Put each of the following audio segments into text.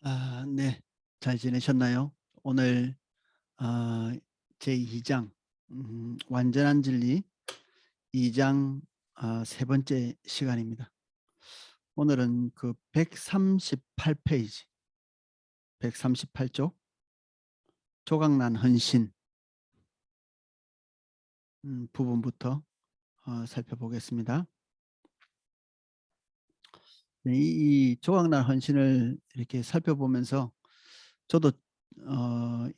네. 잘 지내셨나요? 오늘 제 2장 완전한 진리 2장 세 번째 시간입니다. 오늘은 그 138 페이지 138쪽 조각난 헌신 부분부터 살펴보겠습니다. 네, 이 조각난 헌신을 이렇게 살펴보면서 저도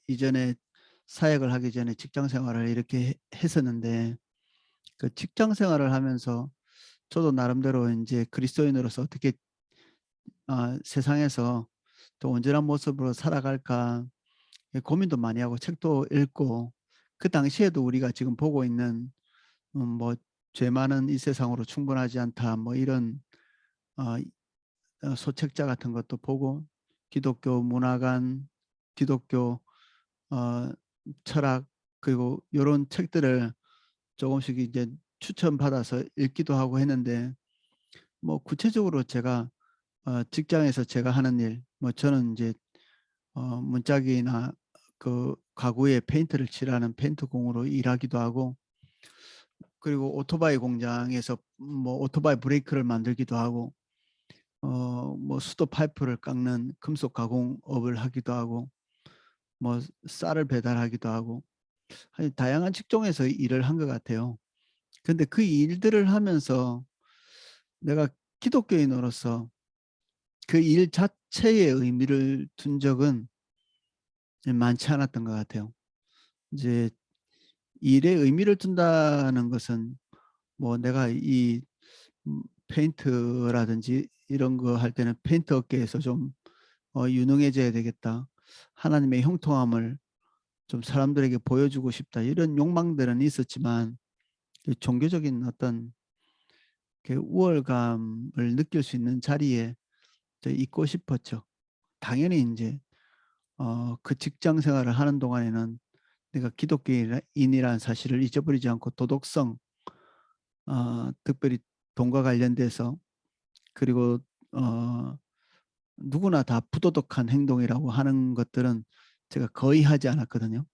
이전에 사역을 하기 전에 직장 생활을 이렇게 했었는데, 그 직장 생활을 하면서 저도 나름대로 이제 그리스도인으로서 어떻게 세상에서 또 온전한 모습으로 살아갈까 고민도 많이 하고 책도 읽고, 그 당시에도 우리가 지금 보고 있는 뭐 죄 많은 이 세상으로 충분하지 않다 뭐 이런 어, 소책자 같은 것도 보고, 기독교 문화관, 기독교 어, 철학, 그리고 이런 책들을 조금씩 이제 추천받아서 읽기도 하고 했는데, 뭐 구체적으로 제가 직장에서 제가 하는 일, 뭐 저는 이제 문짝이나 그 가구에 페인트를 칠하는 페인트 공으로 일하기도 하고, 그리고 오토바이 공장에서 뭐 오토바이 브레이크를 만들기도 하고, 뭐 수도 파이프를 깎는 금속 가공업을 하기도 하고, 뭐 쌀을 배달하기도 하고, 아주 다양한 직종에서 일을 한 것 같아요. 근데 그 일들을 하면서 내가 기독교인으로서 그 일 자체의 의미를 둔 적은 많지 않았던 것 같아요. 이제 일에 의미를 둔다는 것은 뭐 내가 이 페인트라든지 이런 거 할 때는 페인트 업계에서 좀 유능해져야 되겠다, 하나님의 형통함을 좀 사람들에게 보여주고 싶다, 이런 욕망들은 있었지만, 그 종교적인 어떤 그 우월감을 느낄 수 있는 자리에 있고 싶었죠. 당연히 이제 그 직장 생활을 하는 동안에는 내가 기독교인이라는 사실을 잊어버리지 않고 도덕성, 특별히 돈과 관련돼서, 그리고 어, 누구나 다 부도덕한 행동이라고 하는 것들은 제가 거의 하지 않았거든요.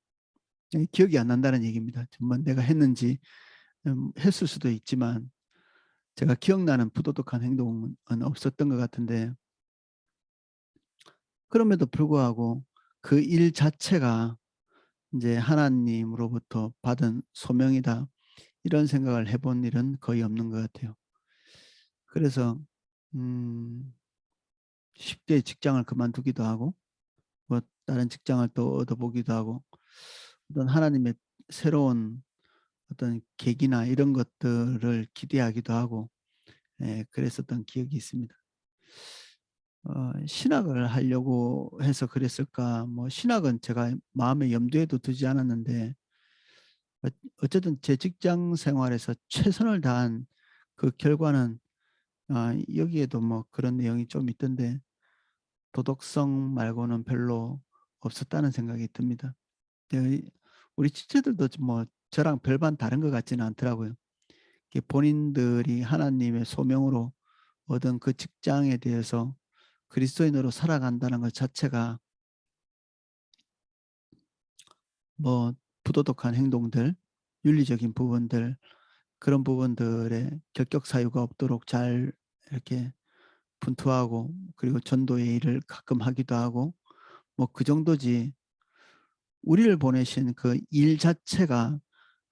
기억이 안 난다는 얘기입니다. 정말 내가 했는지 했을 수도 있지만 제가 기억나는 부도덕한 행동은 없었던 것 같은데, 그럼에도 불구하고 그 일 자체가 이제 하나님으로부터 받은 소명이다, 이런 생각을 해본 일은 거의 없는 것 같아요. 그래서 음, 쉽게 직장을 그만두기도 하고, 뭐 다른 직장을 또 얻어보기도 하고, 어떤 하나님의 새로운 어떤 계기나 이런 것들을 기대하기도 하고, 그랬었던 기억이 있습니다. 신학을 하려고 해서 그랬을까? 뭐 신학은 제가 마음의 염두에도 두지 않았는데, 어쨌든 제 직장 생활에서 최선을 다한 그 결과는, 여기에도 뭐 그런 내용이 좀 있던데, 도덕성 말고는 별로 없었다는 생각이 듭니다. 우리 지체들도 뭐 저랑 별반 다른 것 같지는 않더라고요. 본인들이 하나님의 소명으로 얻은 그 직장에 대해서 그리스도인으로 살아간다는 것 자체가 뭐 부도덕한 행동들, 윤리적인 부분들, 그런 부분들에 결격 사유가 없도록 잘 이렇게 분투하고, 그리고 전도의 일을 가끔 하기도 하고, 뭐 그 정도지, 우리를 보내신 그 일 자체가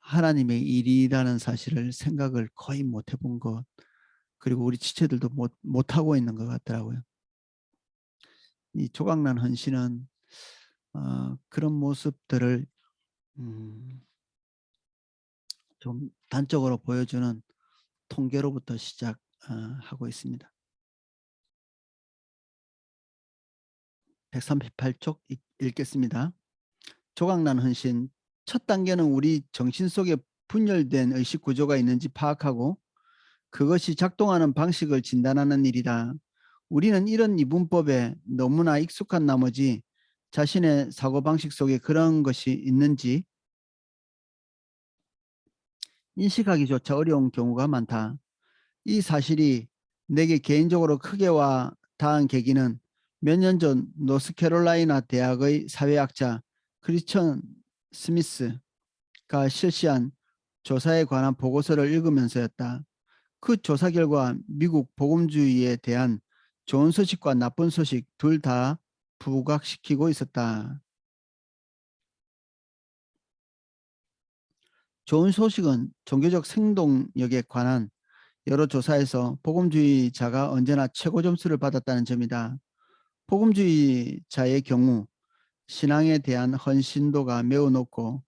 하나님의 일이라는 사실을 생각을 거의 못 해본 것, 그리고 우리 지체들도 못하고 있는 것 같더라고요. 이 조각난 헌신은 그런 모습들을 음, 좀 단적으로 보여주는 통계로부터 시작하고 있습니다. 138쪽 읽겠습니다. 조각난 헌신. 첫 단계는 우리 정신 속에 분열된 의식 구조가 있는지 파악하고 그것이 작동하는 방식을 진단하는 일이다. 우리는 이런 이분법에 너무나 익숙한 나머지 자신의 사고방식 속에 그런 것이 있는지 인식하기조차 어려운 경우가 많다. 이 사실이 내게 개인적으로 크게 와 닿은 계기는 몇 년 전 노스캐롤라이나 대학의 사회학자 크리스천 스미스가 실시한 조사에 관한 보고서를 읽으면서였다. 그 조사 결과 미국 복음주의에 대한 좋은 소식과 나쁜 소식 둘 다 부각시키고 있었다. 좋은 소식은 종교적 생동력에 관한 여러 조사에서 복음주의자가 언제나 최고 점수를 받았다는 점이다. 복음주의자의 경우 신앙에 대한 헌신도가 매우 높고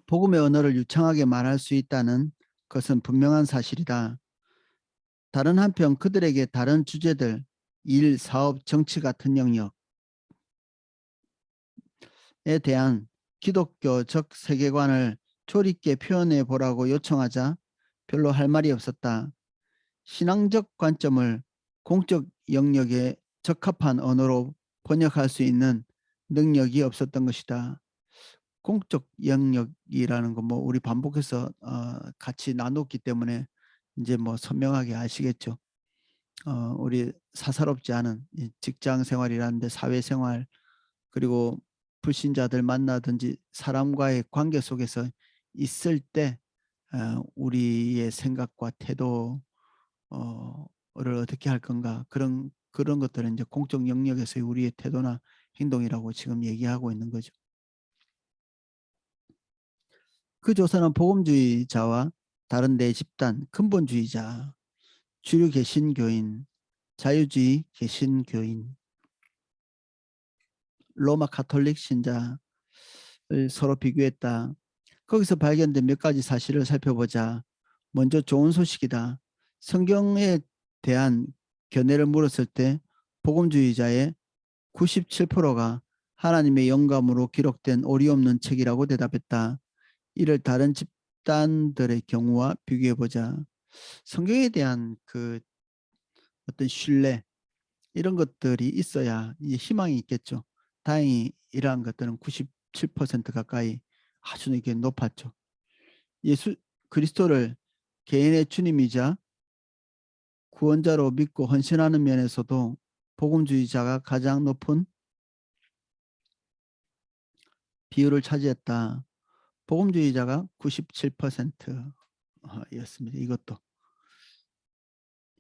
복음의 언어를 유창하게 말할 수 있다는 것은 분명한 사실이다. 다른 한편 그들에게 다른 주제들, 일, 사업, 정치 같은 영역에 대한 기독교적 세계관을 조리 있게 표현해 보라고 요청하자 별로 할 말이 없었다. 신앙적 관점을 공적 영역에 적합한 언어로 번역할 수 있는 능력이 없었던 것이다. 공적 영역이라는 거 뭐 우리 반복해서 같이 나눴기 때문에 이제 뭐 선명하게 아시겠죠. 우리 사사롭지 않은 직장 생활이라는데 사회생활 그리고 불신자들 만나든지 사람과의 관계 속에서 있을 때 우리의 생각과 태도를 어떻게 할 건가 그런 것들은 이제 공적 영역에서의 우리의 태도나 행동이라고 지금 얘기하고 있는 거죠. 그 조사는 복음주의자와 다른 네 집단, 근본주의자, 주류 개신교인, 자유주의 개신교인, 로마 카톨릭 신자를 서로 비교했다. 거기서 발견된 몇 가지 사실을 살펴보자. 먼저 좋은 소식이다. 성경에 대한 견해를 물었을 때 복음주의자의 97%가 하나님의 영감으로 기록된 오리 없는 책이라고 대답했다. 이를 다른 집단들의 경우와 비교해 보자. 성경에 대한 그 어떤 신뢰 이런 것들이 있어야 이제 희망이 있겠죠. 다행히 이러한 것들은 97% 가까이 아주 이게 높았죠. 예수 그리스도를 개인의 주님이자 구원자로 믿고 헌신하는 면에서도 복음주의자가 가장 높은 비율을 차지했다. 복음주의자가 97%였습니다. 이것도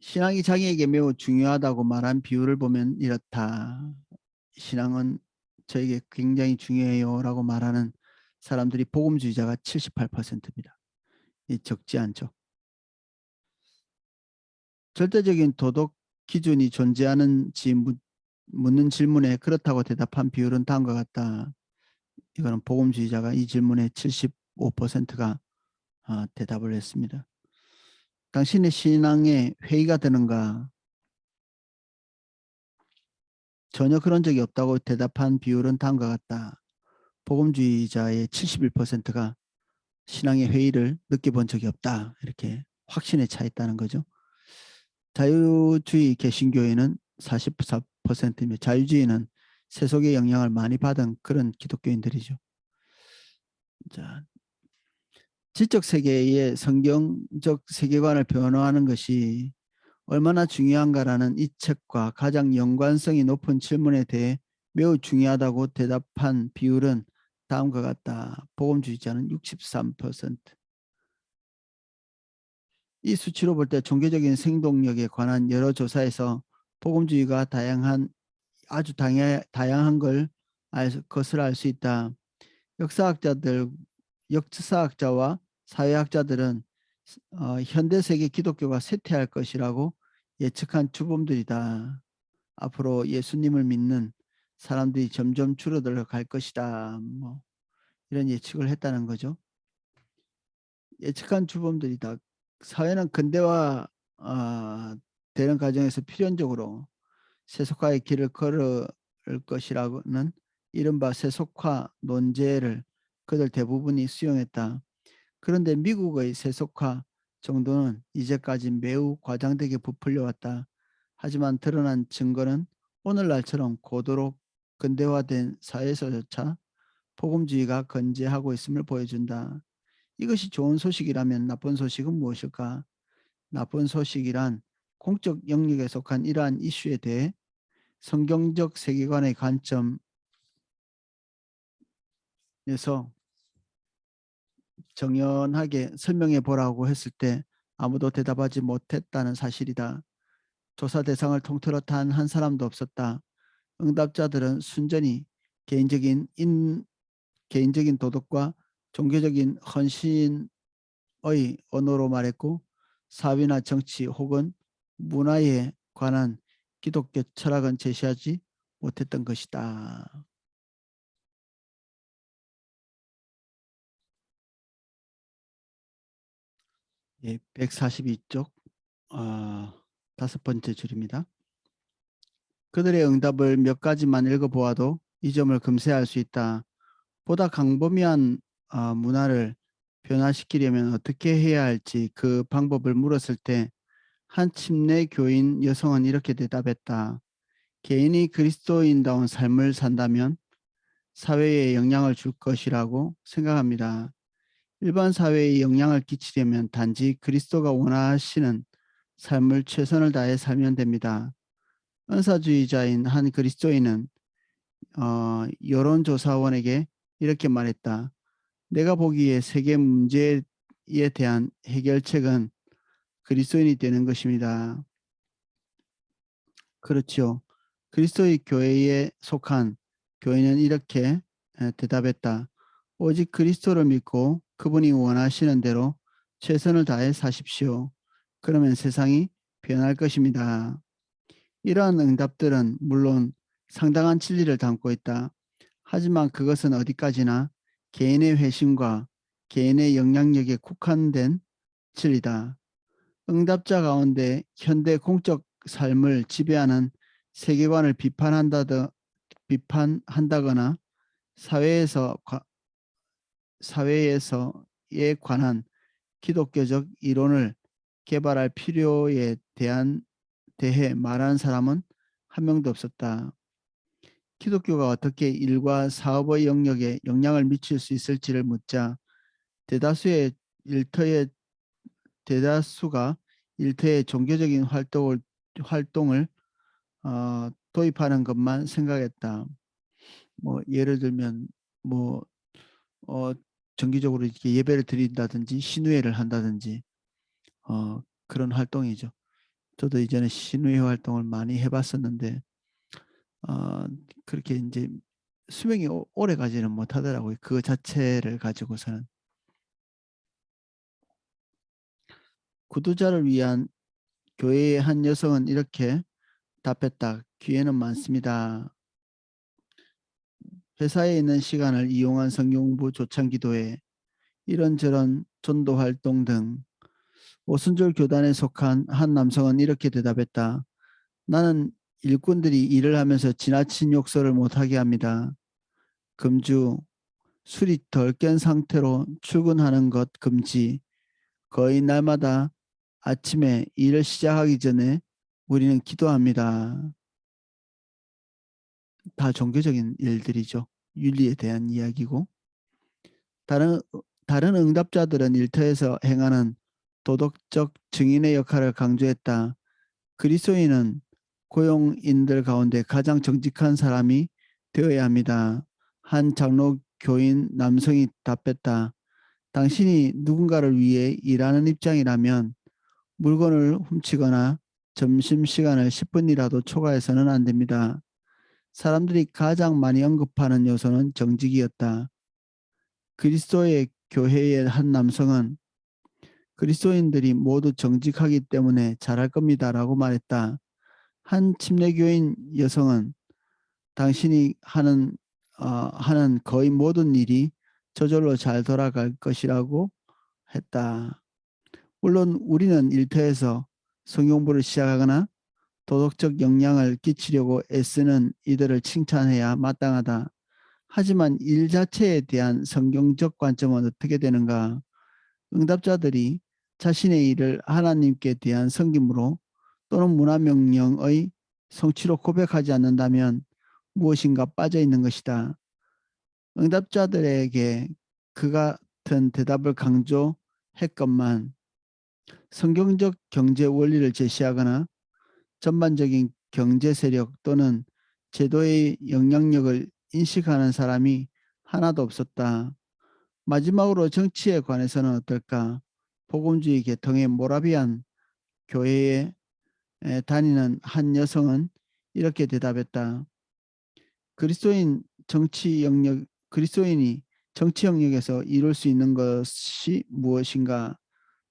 신앙이 자기에게 매우 중요하다고 말한 비율을 보면 이렇다. 신앙은 저에게 굉장히 중요해요 라고 말하는 사람들이 복음주의자가 78%입니다. 적지 않죠. 절대적인 도덕 기준이 존재하는지 묻는 질문에 그렇다고 대답한 비율은 다음과 같다. 이거는 복음주의자가 이 질문에 75%가 대답을 했습니다. 당신의 신앙에 회의가 되는가? 전혀 그런 적이 없다고 대답한 비율은 다음과 같다. 복음주의자의 71%가 신앙의 회의를 느껴본 적이 없다. 이렇게 확신에 차 있다는 거죠. 자유주의 개신교회는 44%이며 자유주의는 세속의 영향을 많이 받은 그런 기독교인들이죠. 자, 지적 세계의 성경적 세계관을 변화하는 것이 얼마나 중요한가라는 이 책과 가장 연관성이 높은 질문에 대해 매우 중요하다고 대답한 비율은 다음과 같다. 복음주의자는 63%. 이 수치로 볼 때 종교적인 생동력에 관한 여러 조사에서 복음주의가 아주 다양한 것을 알 수 있다. 역사학자와 사회학자들은 현대 세계 기독교가 쇠퇴할 것이라고 예측한 주범들이다. 앞으로 예수님을 믿는 사람들이 점점 줄어들어 갈 것이다. 뭐 이런 예측을 했다는 거죠. 예측한 주범들이다. 사회는 근대화 되는 과정에서 필연적으로 세속화의 길을 걸을 것이라는 이른바 세속화 논제를 그들 대부분이 수용했다. 그런데 미국의 세속화 정도는 이제까지 매우 과장되게 부풀려 왔다. 하지만 드러난 증거는 오늘날처럼 고도로 근대화된 사회에서조차 복음주의가 건재하고 있음을 보여준다. 이것이 좋은 소식이라면 나쁜 소식은 무엇일까? 나쁜 소식이란 공적 영역에 속한 이러한 이슈에 대해 성경적 세계관의 관점에서 정연하게 설명해 보라고 했을 때 아무도 대답하지 못했다는 사실이다. 조사 대상을 통틀어 단 한 사람도 없었다. 응답자들은 순전히 개인적인 도덕과 종교적인 헌신의 언어로 말했고 사회나 정치 혹은 문화에 관한 기독교 철학은 제시하지 못했던 것이다. 예, 142쪽 다섯 번째 줄입니다. 그들의 응답을 몇 가지만 읽어보아도 이 점을 금세할 수 있다. 보다 광범위한 문화를 변화시키려면 어떻게 해야 할지 그 방법을 물었을 때 한 침례 교인 여성은 이렇게 대답했다. 개인이 그리스도인다운 삶을 산다면 사회에 영향을 줄 것이라고 생각합니다. 일반 사회에 영향을 끼치려면 단지 그리스도가 원하시는 삶을 최선을 다해 살면 됩니다. 은사주의자인 한 그리스도인은 여론조사원에게 이렇게 말했다. 내가 보기에 세계 문제에 대한 해결책은 그리스도인이 되는 것입니다. 그렇지요. 그리스도의 교회에 속한 교인은 이렇게 대답했다. 오직 그리스도를 믿고 그분이 원하시는 대로 최선을 다해 사십시오. 그러면 세상이 변할 것입니다. 이러한 응답들은 물론 상당한 진리를 담고 있다. 하지만 그것은 어디까지나 개인의 회심과 개인의 영향력에 국한된 진리다. 응답자 가운데 현대 공적 삶을 지배하는 세계관을 비판한다거나 사회에서 사회에서에 관한 기독교적 이론을 개발할 필요에 대해 말하는 사람은 한 명도 없었다. 기독교가 어떻게 일과 사업의 영역에 영향을 미칠 수 있을지를 묻자 대다수의 일터의 대다수가 일터의 종교적인 활동을 도입하는 것만 생각했다. 뭐 예를 들면 뭐 어, 정기적으로 이렇게 예배를 드린다든지 신우회를 한다든지 그런 활동이죠. 저도 이전에 신우회 활동을 많이 해봤었는데 어, 그렇게 이제 수명이 오래 가지는 못하더라고요. 그 자체를 가지고서는. 구두자를 위한 교회의 한 여성은 이렇게 답했다. 기회는 많습니다. 회사에 있는 시간을 이용한 성경부 조창기도회 이런저런 전도 활동 등 오순절 교단에 속한 한 남성은 이렇게 대답했다. 나는 일꾼들이 일을 하면서 지나친 욕설을 못하게 합니다. 금주, 술이 덜 깬 상태로 출근하는 것 금지. 거의 날마다 아침에 일을 시작하기 전에 우리는 기도합니다. 다 종교적인 일들이죠. 윤리에 대한 이야기고 다른 다른 응답자들은 일터에서 행하는 도덕적 증인의 역할을 강조했다. 그리스도인은 고용인들 가운데 가장 정직한 사람이 되어야 합니다. 한 장로 교인 남성이 답했다. 당신이 누군가를 위해 일하는 입장이라면 물건을 훔치거나 점심시간을 10분이라도 초과해서는 안 됩니다. 사람들이 가장 많이 언급하는 요소는 정직이었다. 그리스도의 교회의 한 남성은 그리스도인들이 모두 정직하기 때문에 잘할 겁니다라고 말했다. 한 침례교인 여성은 당신이 하는 거의 모든 일이 저절로 잘 돌아갈 것이라고 했다. 물론 우리는 일터에서 성경부를 시작하거나 도덕적 영향을 끼치려고 애쓰는 이들을 칭찬해야 마땅하다. 하지만 일 자체에 대한 성경적 관점은 어떻게 되는가? 응답자들이 자신의 일을 하나님께 대한 섬김으로 또는 문화명령의 성취로 고백하지 않는다면 무엇인가 빠져 있는 것이다. 응답자들에게 그 같은 대답을 강조했건만 성경적 경제 원리를 제시하거나 전반적인 경제 세력 또는 제도의 영향력을 인식하는 사람이 하나도 없었다. 마지막으로 정치에 관해서는 어떨까? 복음주의 계통의 모라비안 교회에 다니는 한 여성은 이렇게 대답했다. 그리스도인 정치 영역, 그리스도인이 정치 영역에서 이룰 수 있는 것이 무엇인가?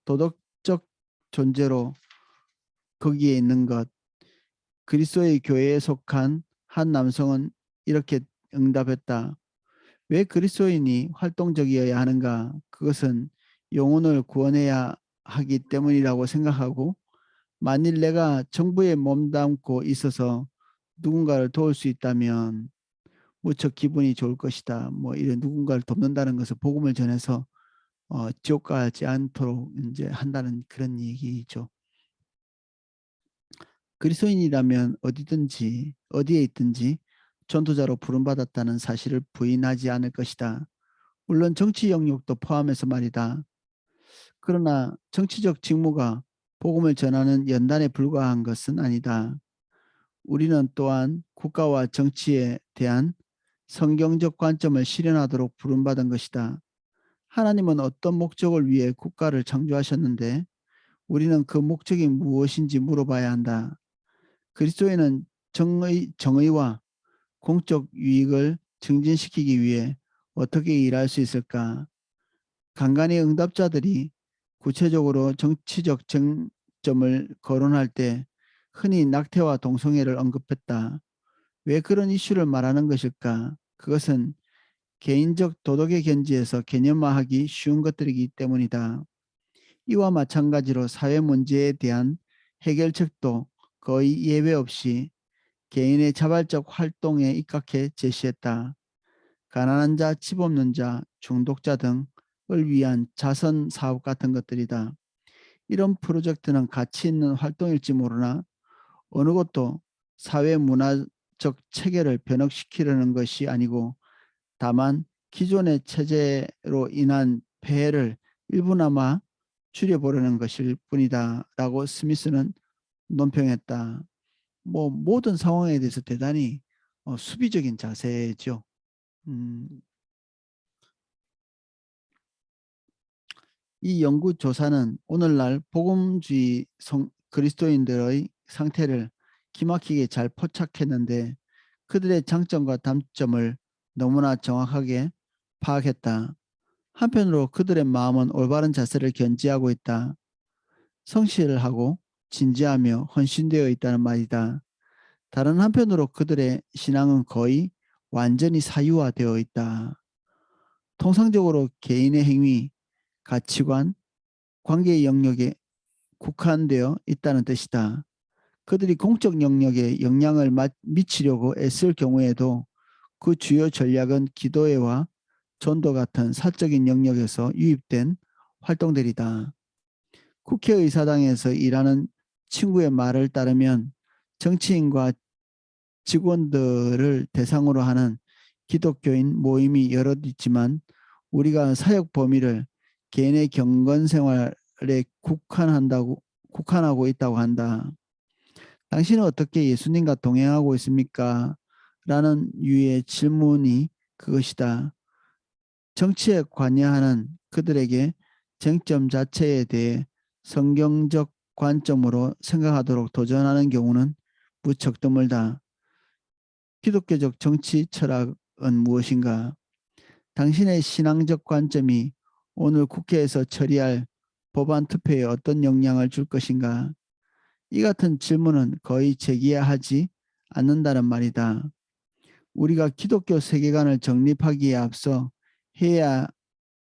도덕적 존재로 거기에 있는 것. 그리스도의 교회에 속한 한 남성은 이렇게 응답했다. 왜 그리스도인이 활동적이어야 하는가? 그것은 영혼을 구원해야 하기 때문이라고 생각하고, 만일 내가 정부에 몸담고 있어서 누군가를 도울 수 있다면 무척 기분이 좋을 것이다. 뭐 이런 누군가를 돕는다는 것을 복음을 전해서 지옥 가지 않도록 이제 한다는 그런 얘기죠. 그리스도인이라면 어디든지 어디에 있든지 전도자로 부름받았다는 사실을 부인하지 않을 것이다. 물론 정치 영역도 포함해서 말이다. 그러나 정치적 직무가 복음을 전하는 연단에 불과한 것은 아니다. 우리는 또한 국가와 정치에 대한 성경적 관점을 실현하도록 부름받은 것이다. 하나님은 어떤 목적을 위해 국가를 창조하셨는데 우리는 그 목적이 무엇인지 물어봐야 한다. 그리스도인은 정의와 공적 유익을 증진시키기 위해 어떻게 일할 수 있을까? 간간히 응답자들이 구체적으로 정치적 쟁점을 거론할 때 흔히 낙태와 동성애를 언급했다. 왜 그런 이슈를 말하는 것일까? 그것은 개인적 도덕의 견지에서 개념화하기 쉬운 것들이기 때문이다. 이와 마찬가지로 사회 문제에 대한 해결책도 거의 예외 없이 개인의 자발적 활동에 입각해 제시했다. 가난한 자, 집 없는 자, 중독자 등을 위한 자선 사업 같은 것들이다. 이런 프로젝트는 가치 있는 활동일지 모르나 어느 것도 사회 문화적 체계를 변혁시키려는 것이 아니고 다만 기존의 체제로 인한 폐해를 일부나마 줄여보려는 것일 뿐이다 라고 스미스는 논평했다. 뭐 모든 상황에 대해서 대단히 수비적인 자세죠. 음, 이 연구조사는 오늘날 복음주의 그리스도인들의 상태를 기막히게 잘 포착했는데 그들의 장점과 단점을 너무나 정확하게 파악했다. 한편으로 그들의 마음은 올바른 자세를 견지하고 있다. 성실하고 진지하며 헌신되어 있다는 말이다. 다른 한편으로 그들의 신앙은 거의 완전히 사유화되어 있다. 통상적으로 개인의 행위, 가치관, 관계 영역에 국한되어 있다는 뜻이다. 그들이 공적 영역에 영향을 미치려고 애쓸 경우에도 그 주요 전략은 기도회와 전도 같은 사적인 영역에서 유입된 활동들이다. 국회의사당에서 일하는 친구의 말을 따르면 정치인과 직원들을 대상으로 하는 기독교인 모임이 여럿 있지만 우리가 사역 범위를 개인의 경건 생활에 국한하고 있다고 한다. 당신은 어떻게 예수님과 동행하고 있습니까? 라는 유의 질문이 그것이다. 정치에 관여하는 그들에게 쟁점 자체에 대해 성경적 관점으로 생각하도록 도전하는 경우는 무척 드물다. 기독교적 정치 철학은 무엇인가? 당신의 신앙적 관점이 오늘 국회에서 처리할 법안 투표에 어떤 영향을 줄 것인가? 이 같은 질문은 거의 제기하지 않는다는 말이다. 우리가 기독교 세계관을 정립하기에 앞서 해야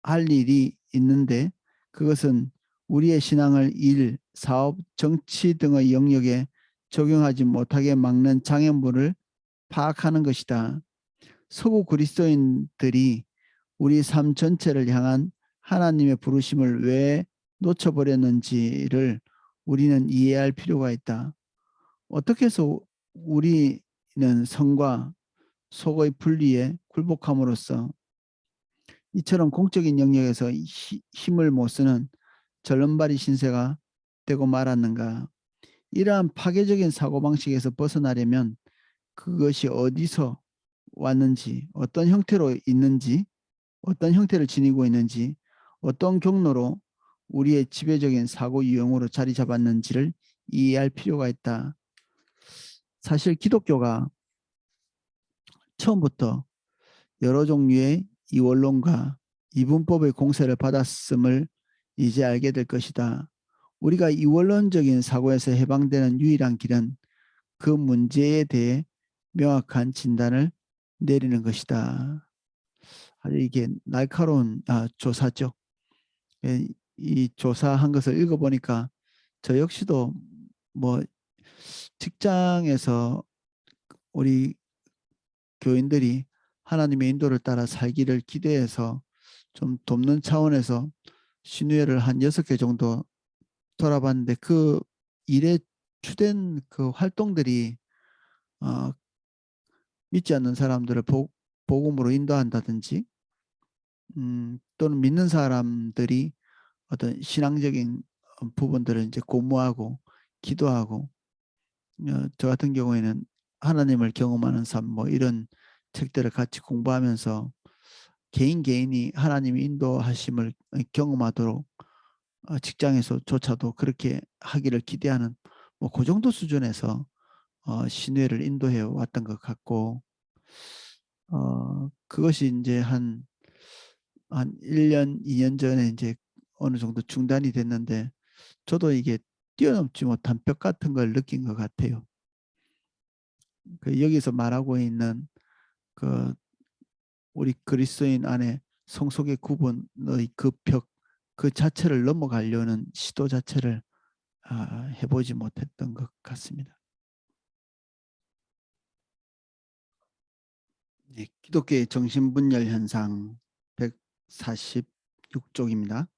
할 일이 있는데 그것은 우리의 신앙을 일, 사업, 정치 등의 영역에 적용하지 못하게 막는 장애물을 파악하는 것이다. 서구 그리스도인들이 우리 삶 전체를 향한 하나님의 부르심을 왜 놓쳐버렸는지를 우리는 이해할 필요가 있다. 어떻게 해서 우리는 성과 속의 분리에 굴복함으로써 이처럼 공적인 영역에서 힘을 못 쓰는 절름발이 신세가 말았는가? 이러한 파괴적인 사고방식에서 벗어나려면 그것이 어디서 왔는지, 어떤 형태로 있는지, 어떤 형태를 지니고 있는지, 어떤 경로로 우리의 지배적인 사고 유형으로 자리 잡았는지를 이해할 필요가 있다. 사실 기독교가 처음부터 여러 종류의 이원론과 이분법의 공세를 받았음을 이제 알게 될 것이다. 우리가 이원론적인 사고에서 해방되는 유일한 길은 그 문제에 대해 명확한 진단을 내리는 것이다. 아주 이게 날카로운 조사죠. 이 조사한 것을 읽어보니까 저 역시도 뭐 직장에서 우리 교인들이 하나님의 인도를 따라 살기를 기대해서 좀 돕는 차원에서 신유회를 한 6개 정도 돌아봤는데 그 일에 주된 그 활동들이 어, 믿지 않는 사람들을 복음으로 인도한다든지 또는 믿는 사람들이 어떤 신앙적인 부분들을 이제 고무하고 기도하고 저 같은 경우에는 하나님을 경험하는 삶 뭐 이런 책들을 같이 공부하면서 개인이 하나님의 인도하심을 경험하도록 직장에서조차도 그렇게 하기를 기대하는 뭐 그 정도 수준에서 신뢰를 인도해 왔던 것 같고 그것이 이제 한 1년, 2년 전에 이제 어느 정도 중단이 됐는데 저도 이게 뛰어넘지 못한 벽 같은 걸 느낀 것 같아요. 여기서 말하고 있는 그 우리 그리스도인 안에 성속의 구분의 그 벽, 그 자체를 넘어가려는 시도 자체를 해보지 못했던 것 같습니다. 네, 기독교의 정신분열 현상 146쪽입니다.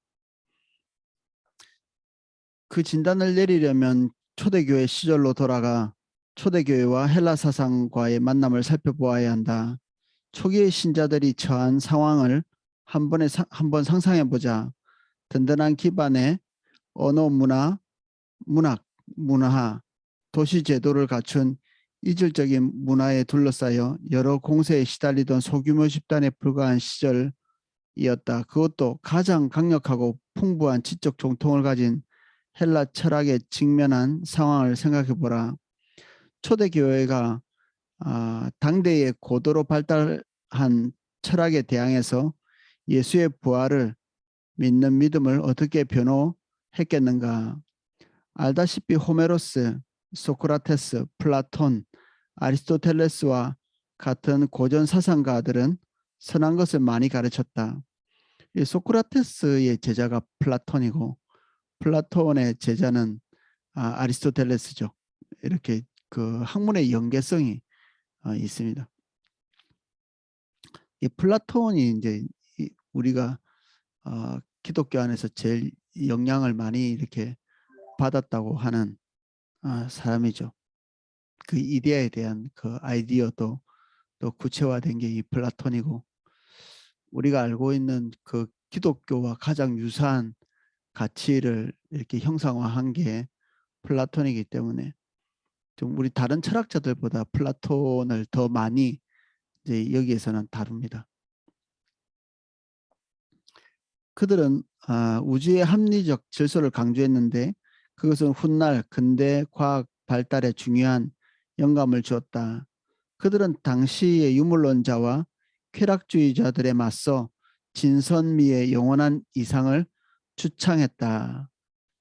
그 진단을 내리려면 초대교회 시절로 돌아가 초대교회와 헬라 사상과의 만남을 살펴보아야 한다. 초기의 신자들이 처한 상황을 한번 상상해보자. 든든한 기반의 언어 문학, 문화, 도시 제도를 갖춘 이질적인 문화에 둘러싸여 여러 공세에 시달리던 소규모 집단에 불과한 시절이었다. 그것도 가장 강력하고 풍부한 지적 정통을 가진 헬라 철학에 직면한 상황을 생각해보라. 초대교회가 당대의 고도로 발달한 철학에 대항해서 예수의 부활을 믿는 믿음을 어떻게 변호했겠는가. 알다시피 호메로스, 소크라테스, 플라톤, 아리스토텔레스와 같은 고전 사상가들은 선한 것을 많이 가르쳤다. 이 소크라테스의 제자가 플라톤이고 플라톤의 제자는 아리스토텔레스죠. 이렇게 그 학문의 연계성이 있습니다. 이 플라톤이 이제 우리가 기독교 안에서 제일 영향을 많이 이렇게 받았다고 하는 사람이죠. 그 이데아에 대한 그 아이디어도 또 구체화된 게 이 플라톤이고 우리가 알고 있는 그 기독교와 가장 유사한 가치를 이렇게 형상화한 게 플라톤이기 때문에 좀 우리 다른 철학자들보다 플라톤을 더 많이 이제 여기에서는 다룹니다. 그들은 우주의 합리적 질서를 강조했는데 그것은 훗날 근대 과학 발달에 중요한 영감을 주었다. 그들은 당시의 유물론자와 쾌락주의자들에 맞서 진선미의 영원한 이상을 주창했다.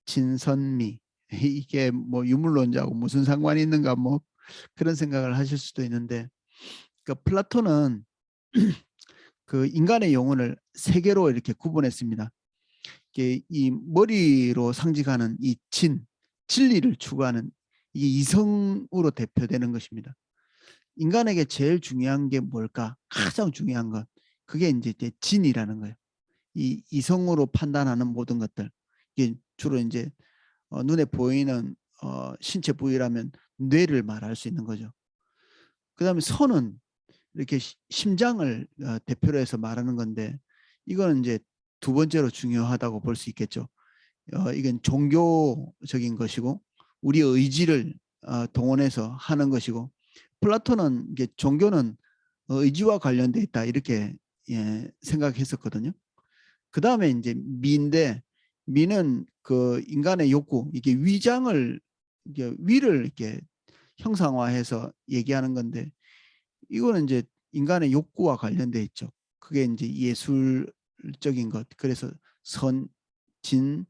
진선미. 이게 뭐 유물론자하고 무슨 상관이 있는가 뭐 그런 생각을 하실 수도 있는데 그 플라톤은 그 인간의 영혼을 세 개로 이렇게 구분했습니다. 이 머리로 상징하는 이 진리를 추구하는 이게 이성으로 대표되는 것입니다. 인간에게 제일 중요한 게 뭘까? 가장 중요한 것. 그게 이제 진이라는 거예요. 이 이성으로 판단하는 모든 것들. 이게 주로 이제 눈에 보이는 신체 부위라면 뇌를 말할 수 있는 거죠. 그다음에 선은 이렇게 심장을 대표로 해서 말하는 건데 이거는 이제 두 번째로 중요하다고 볼 수 있겠죠. 이건 종교적인 것이고 우리의 의지를 동원해서 하는 것이고, 플라톤은 이게 종교는 의지와 관련돼 있다 이렇게 생각했었거든요. 그 다음에 이제 미인데, 미는 그 인간의 욕구, 이게 위장을, 이게 위를 이렇게 형상화해서 얘기하는 건데, 이거는 이제 인간의 욕구와 관련돼 있죠. 그게 이제 예술적인 것. 그래서 선, 진,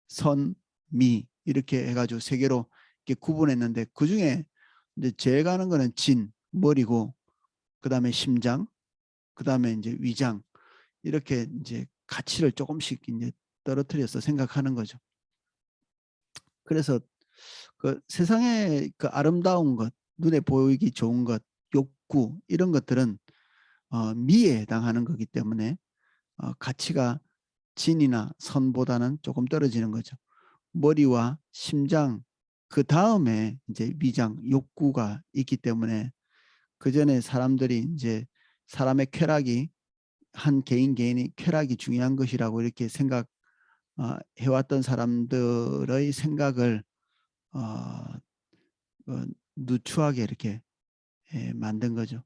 선, 미 이렇게 해가지고 세 개로 이렇게 구분했는데, 그 중에 이제 제일 가는 거는 진, 머리고, 그 다음에 심장, 그 다음에 이제 위장, 이렇게 이제 가치를 조금씩 이제 떨어뜨려서 생각하는 거죠. 그래서 그 세상의 그 아름다운 것, 눈에 보이기 좋은 것, 욕구 이런 것들은 미에 해당하는 거기 때문에 가치가 진이나 선보다는 조금 떨어지는 거죠. 머리와 심장, 그 다음에 이제 위장, 욕구가 있기 때문에, 그 전에 사람들이 이제 사람의 쾌락이, 한 개인 개인이 쾌락이 중요한 것이라고 이렇게 생각 해왔던 사람들의 생각을 어, 누추하게 이렇게 만든 거죠.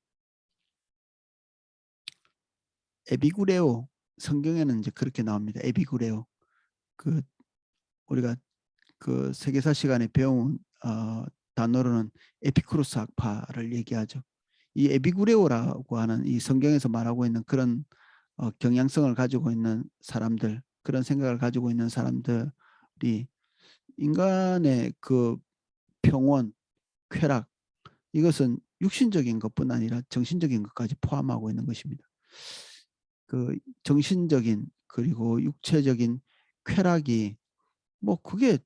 에비구레오, 성경에는 이제 그렇게 나옵니다. 에비구레오. 그 우리가 그 세계사 시간에 배운 단어로는 에피쿠로스 학파를 얘기하죠. 이 에비구레오라고 하는, 이 성경에서 말하고 있는 그런 경향성을 가지고 있는 사람들, 그런 생각을 가지고 있는 사람들이 인간의 그 평온, 쾌락, 이것은 육신적인 것뿐 아니라 정신적인 것까지 포함하고 있는 것입니다. 그 정신적인 그리고 육체적인 쾌락이 뭐 그게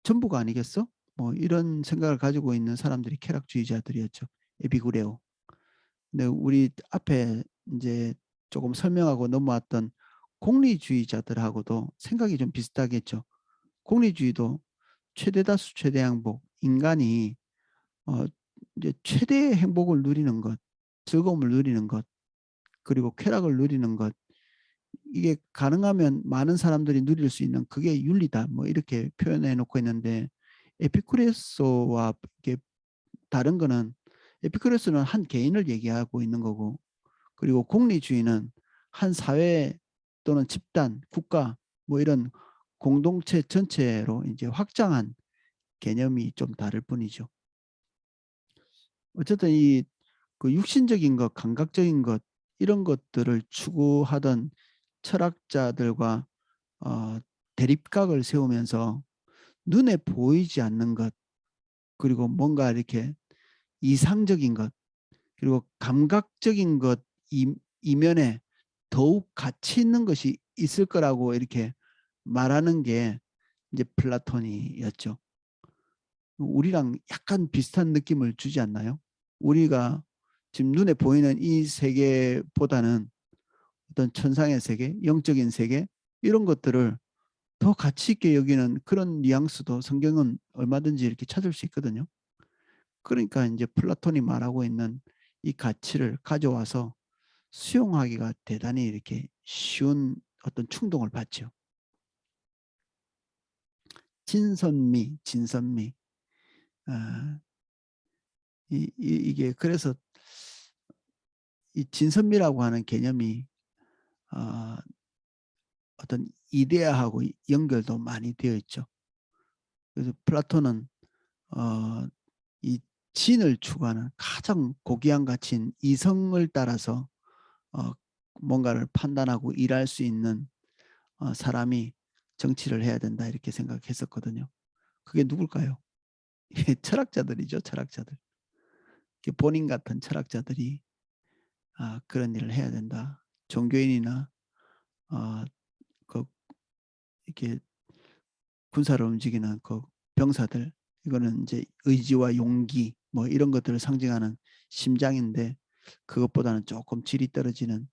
전부가 아니겠어? 뭐 이런 생각을 가지고 있는 사람들이 쾌락주의자들이었죠. 에비구레오. 근데 우리 앞에 이제 조금 설명하고 넘어왔던 공리주의자들하고도 생각이 좀 비슷하겠죠. 공리주의도 최대 다수 최대 행복, 인간이 이제 최대의 행복을 누리는 것, 즐거움을 누리는 것, 그리고 쾌락을 누리는 것, 이게 가능하면 많은 사람들이 누릴 수 있는 그게 윤리다, 뭐 이렇게 표현해 놓고 있는데, 에피쿠레스와 이게 다른 거는, 에피쿠레스는 한 개인을 얘기하고 있는 거고, 그리고 공리주의는 한 사회 또는 집단, 국가, 뭐 이런 공동체 전체로 이제 확장한 개념이 좀 다를 뿐이죠. 어쨌든 이 그 육신적인 것, 감각적인 것, 이런 것들을 추구하던 철학자들과 대립각을 세우면서 눈에 보이지 않는 것, 그리고 뭔가 이렇게 이상적인 것, 그리고 감각적인 것 이면에 더욱 가치 있는 것이 있을 거라고 이렇게 말하는 게 이제 플라톤이었죠. 우리랑 약간 비슷한 느낌을 주지 않나요? 우리가 지금 눈에 보이는 이 세계보다는 어떤 천상의 세계, 영적인 세계, 이런 것들을 더 가치 있게 여기는 그런 뉘앙스도 성경은 얼마든지 이렇게 찾을 수 있거든요. 그러니까 이제 플라톤이 말하고 있는 이 가치를 가져와서 수용하기가 대단히 이렇게 쉬운 어떤 충동을 받죠. 진선미, 진선미. 아, 이게 그래서 이 진선미라고 하는 개념이 어, 어떤 이데아하고 연결도 많이 되어 있죠. 그래서 플라톤은 이 진을 추구하는 가장 고귀한 가치인 이성을 따라서 어, 뭔가를 판단하고 일할 수 있는 사람이 정치를 해야 된다 이렇게 생각했었거든요. 그게 누굴까요? 철학자들이죠. 철학자들. 본인 같은 철학자들이 그런 일을 해야 된다. 종교인이나 그 이렇게 군사를 움직이는 그 병사들, 이거는 이제 의지와 용기 뭐 이런 것들을 상징하는 심장인데, 그것보다는 조금 질이 떨어지는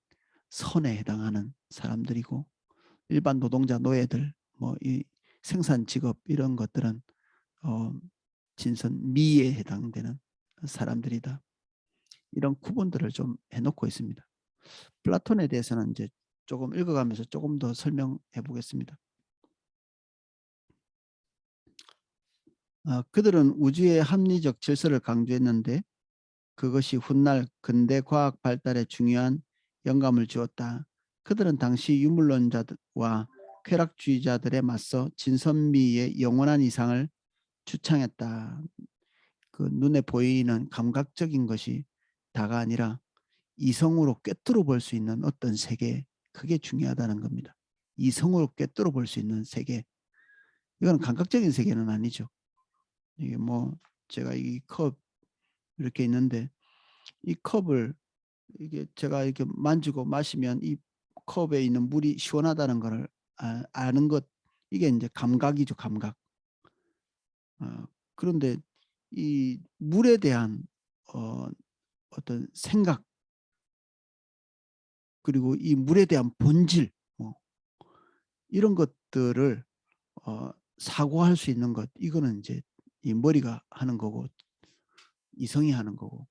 선에 해당하는 사람들이고, 일반 노동자 노예들 뭐 이 생산 직업 이런 것들은 진선 미에 해당되는 사람들이다. 이런 구분들을 좀 해놓고 있습니다. 플라톤에 대해서는 이제 조금 읽어가면서 조금 더 설명해 보겠습니다. 그들은 우주의 합리적 질서를 강조했는데 그것이 훗날 근대 과학 발달에 중요한 영감을 주었다. 그들은 당시 유물론자와 쾌락주의자들에 맞서 진선미의 영원한 이상을 주창했다. 그 눈에 보이는 감각적인 것이 다가 아니라 이성으로 꿰뚫어 볼 수 있는 어떤 세계, 그게 중요하다는 겁니다. 이성으로 꿰뚫어 볼 수 있는 세계. 이건 감각적인 세계는 아니죠. 이게 뭐 제가 이 컵 이렇게 있는데 이 컵을 이게 제가 이렇게 만지고 마시면 이 컵에 있는 물이 시원하다는 것을 아는 것, 이게 이제 감각이죠, 감각. 그런데 이 물에 대한 어, 어떤 생각, 그리고 이 물에 대한 본질, 이런 것들을 사고할 수 있는 것, 이거는 이제 이 머리가 하는 거고 이성이 하는 거고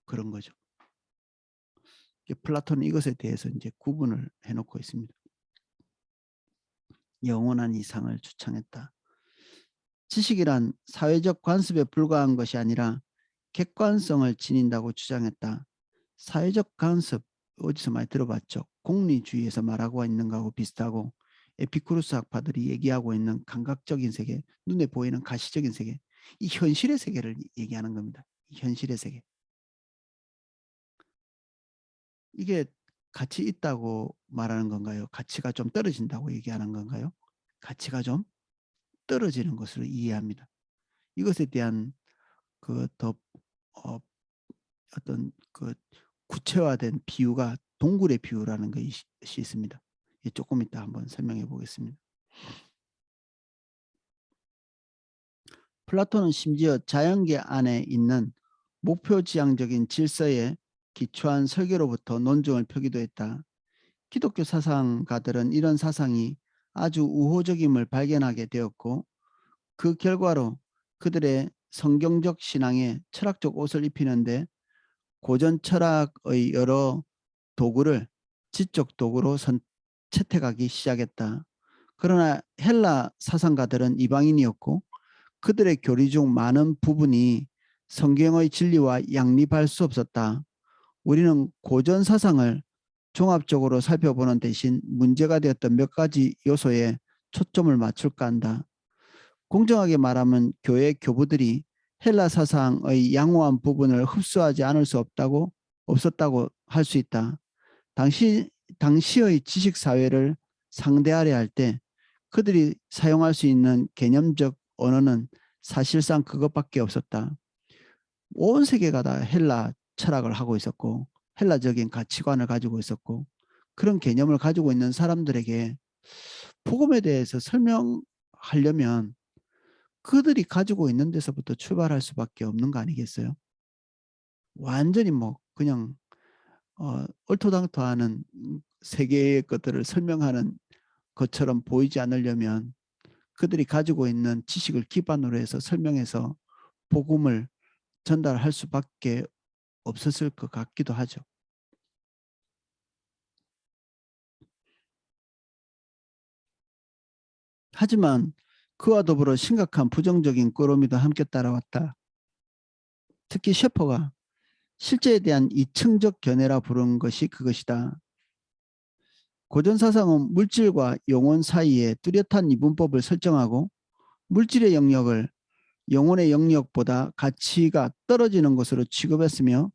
그런 거죠. 플라톤은 이것에 대해서 이제 구분을 해놓고 있습니다. 영원한 이상을 주창했다. 지식이란 사회적 관습에 불과한 것이 아니라 객관성을 지닌다고 주장했다. 사회적 관습, 어디서 많이 들어봤죠? 공리주의에서 말하고 있는 거하고 비슷하고, 에피쿠로스 학파들이 얘기하고 있는 감각적인 세계, 눈에 보이는 가시적인 세계, 이 현실의 세계를 얘기하는 겁니다. 현실의 세계. 이게 가치 있다고 말하는 건가요? 가치가 좀 떨어진다고 얘기하는 건가요? 가치가 좀 떨어지는 것으로 이해합니다. 이것에 대한 더 어떤 구체화된 비유가 동굴의 비유라는 것이 있습니다. 조금 이따 한번 설명해 보겠습니다. 플라톤은 심지어 자연계 안에 있는 목표지향적인 질서에 기초한 설계로부터 논증을 펴기도 했다. 기독교 사상가들은 이런 사상이 아주 우호적임을 발견하게 되었고 그 결과로 그들의 성경적 신앙에 철학적 옷을 입히는데 고전 철학의 여러 도구를 지적 도구로 채택하기 시작했다. 그러나 헬라 사상가들은 이방인이었고 그들의 교리 중 많은 부분이 성경의 진리와 양립할 수 없었다. 우리는 고전 사상을 종합적으로 살펴보는 대신 문제가 되었던 몇 가지 요소에 초점을 맞출까 한다. 공정하게 말하면 교회 교부들이 헬라 사상의 양호한 부분을 흡수하지 않을 수 없었다고 할 수 있다. 당시의 지식 사회를 상대하려 할 때 그들이 사용할 수 있는 개념적 언어는 사실상 그것밖에 없었다. 온 세계가 다 헬라 철학을 하고 있었고 헬라적인 가치관을 가지고 있었고 그런 개념을 가지고 있는 사람들에게 복음에 대해서 설명하려면 그들이 가지고 있는 데서부터 출발할 수밖에 없는 거 아니겠어요? 완전히 뭐 그냥 얼토당토하는 세계의 것들을 설명하는 것처럼 보이지 않으려면 그들이 가지고 있는 지식을 기반으로 해서 설명해서 복음을 전달할 수밖에 없었을 것 같기도 하죠. 하지만 그와 더불어 심각한 부정적인 꾸러미도 함께 따라왔다. 특히 셰퍼가 실제에 대한 이층적 견해라 부른 것이 그것이다. 고전 사상은 물질과 영혼 사이에 뚜렷한 이분법을 설정하고 물질의 영역을 영혼의 영역보다 가치가 떨어지는 것으로 취급했으며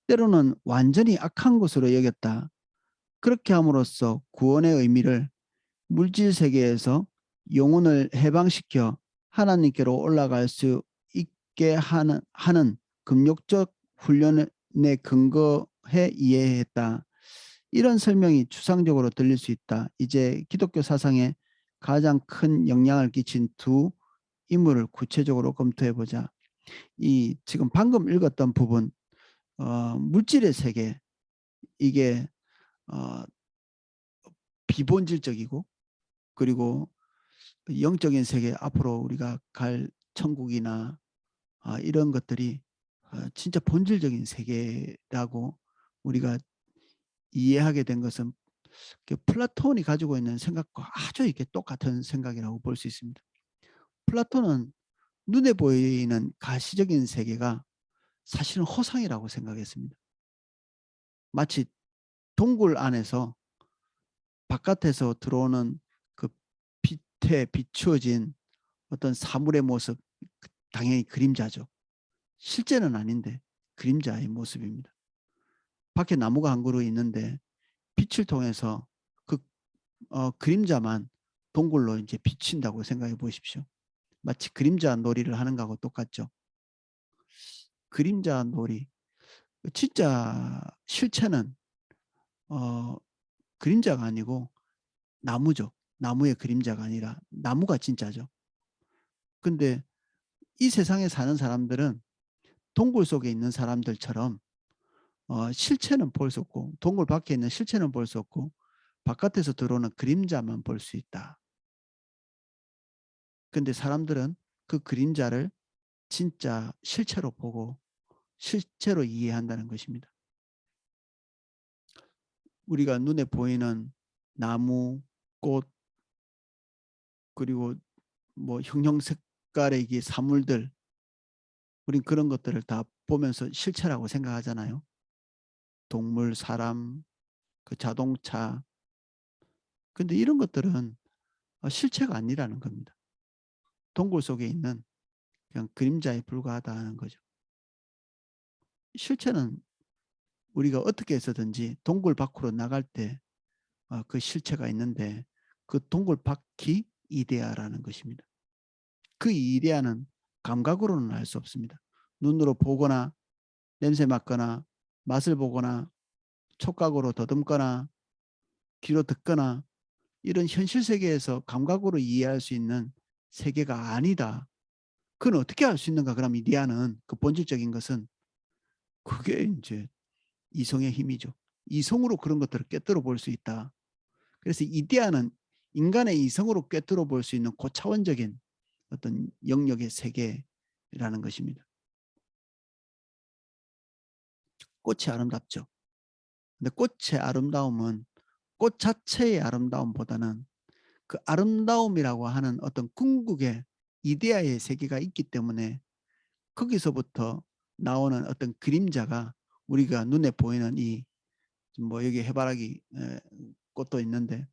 때로는 완전히 악한 것으로 여겼다. 그렇게 함으로써 구원의 의미를 물질 세계에서 영혼을 해방시켜 하나님께로 올라갈 수 있게 하는 금욕적 훈련에 근거해 이해했다. 이런 설명이 추상적으로 들릴 수 있다. 이제 기독교 사상에 가장 큰 영향을 끼친 두 인물을 구체적으로 검토해 보자. 이 지금 방금 읽었던 부분, 물질의 세계, 이게 어, 비본질적이고 그리고 영적인 세계, 앞으로 우리가 갈 천국이나 이런 것들이 진짜 본질적인 세계라고 우리가 이해하게 된 것은 플라톤이 가지고 있는 생각과 아주 이렇게 똑같은 생각이라고 볼 수 있습니다. 플라톤은 눈에 보이는 가시적인 세계가 사실은 허상이라고 생각했습니다. 마치 동굴 안에서 바깥에서 들어오는 그 빛에 비추어진 어떤 사물의 모습, 당연히 그림자죠. 실제는 아닌데 그림자의 모습입니다. 밖에 나무가 한 그루 있는데 빛을 통해서 그 그림자만 동굴로 이제 비친다고 생각해 보십시오. 마치 그림자 놀이를 하는 거하고 똑같죠. 그림자 놀이. 진짜 실체는 그림자가 아니고 나무죠. 나무의 그림자가 아니라 나무가 진짜죠. 근데 이 세상에 사는 사람들은 동굴 속에 있는 사람들처럼 실체는 볼 수 없고 동굴 밖에 있는 실체는 볼 수 없고 바깥에서 들어오는 그림자만 볼 수 있다. 근데 사람들은 그 그림자를 진짜 실체로 보고 실체로 이해한다는 것입니다. 우리가 눈에 보이는 나무, 꽃, 그리고 뭐 형형색깔의 이게 사물들, 우린 그런 것들을 다 보면서 실체라고 생각하잖아요. 동물, 사람, 그 자동차. 근데 이런 것들은 실체가 아니라는 겁니다. 동굴 속에 있는 그냥 그림자에 불과하다는 거죠. 실체는 우리가 어떻게 해서든지 동굴 밖으로 나갈 때 그 실체가 있는데 그 동굴 밖이 이데아라는 것입니다. 그 이데아는 감각으로는 알 수 없습니다. 눈으로 보거나 냄새 맡거나 맛을 보거나 촉각으로 더듬거나 귀로 듣거나 이런 현실 세계에서 감각으로 이해할 수 있는 세계가 아니다. 그건 어떻게 알 수 있는가? 그럼 이데아는 그 본질적인 것은 그게 이제 이성의 힘이죠. 이성으로 그런 것들을 꿰뚫어 볼 수 있다. 그래서 이데아는 인간의 이성으로 꿰뚫어 볼 수 있는 고차원적인 어떤 영역의 세계라는 것입니다. 꽃이 아름답죠. 근데 꽃의 아름다움은 꽃 자체의 아름다움보다는 그 아름다움이라고 하는 어떤 궁극의 이데아의 세계가 있기 때문에 거기서부터 나오는 어떤 그림자가 우리가 눈에 보이는 이 뭐 여기 해바라기 꽃도 있는데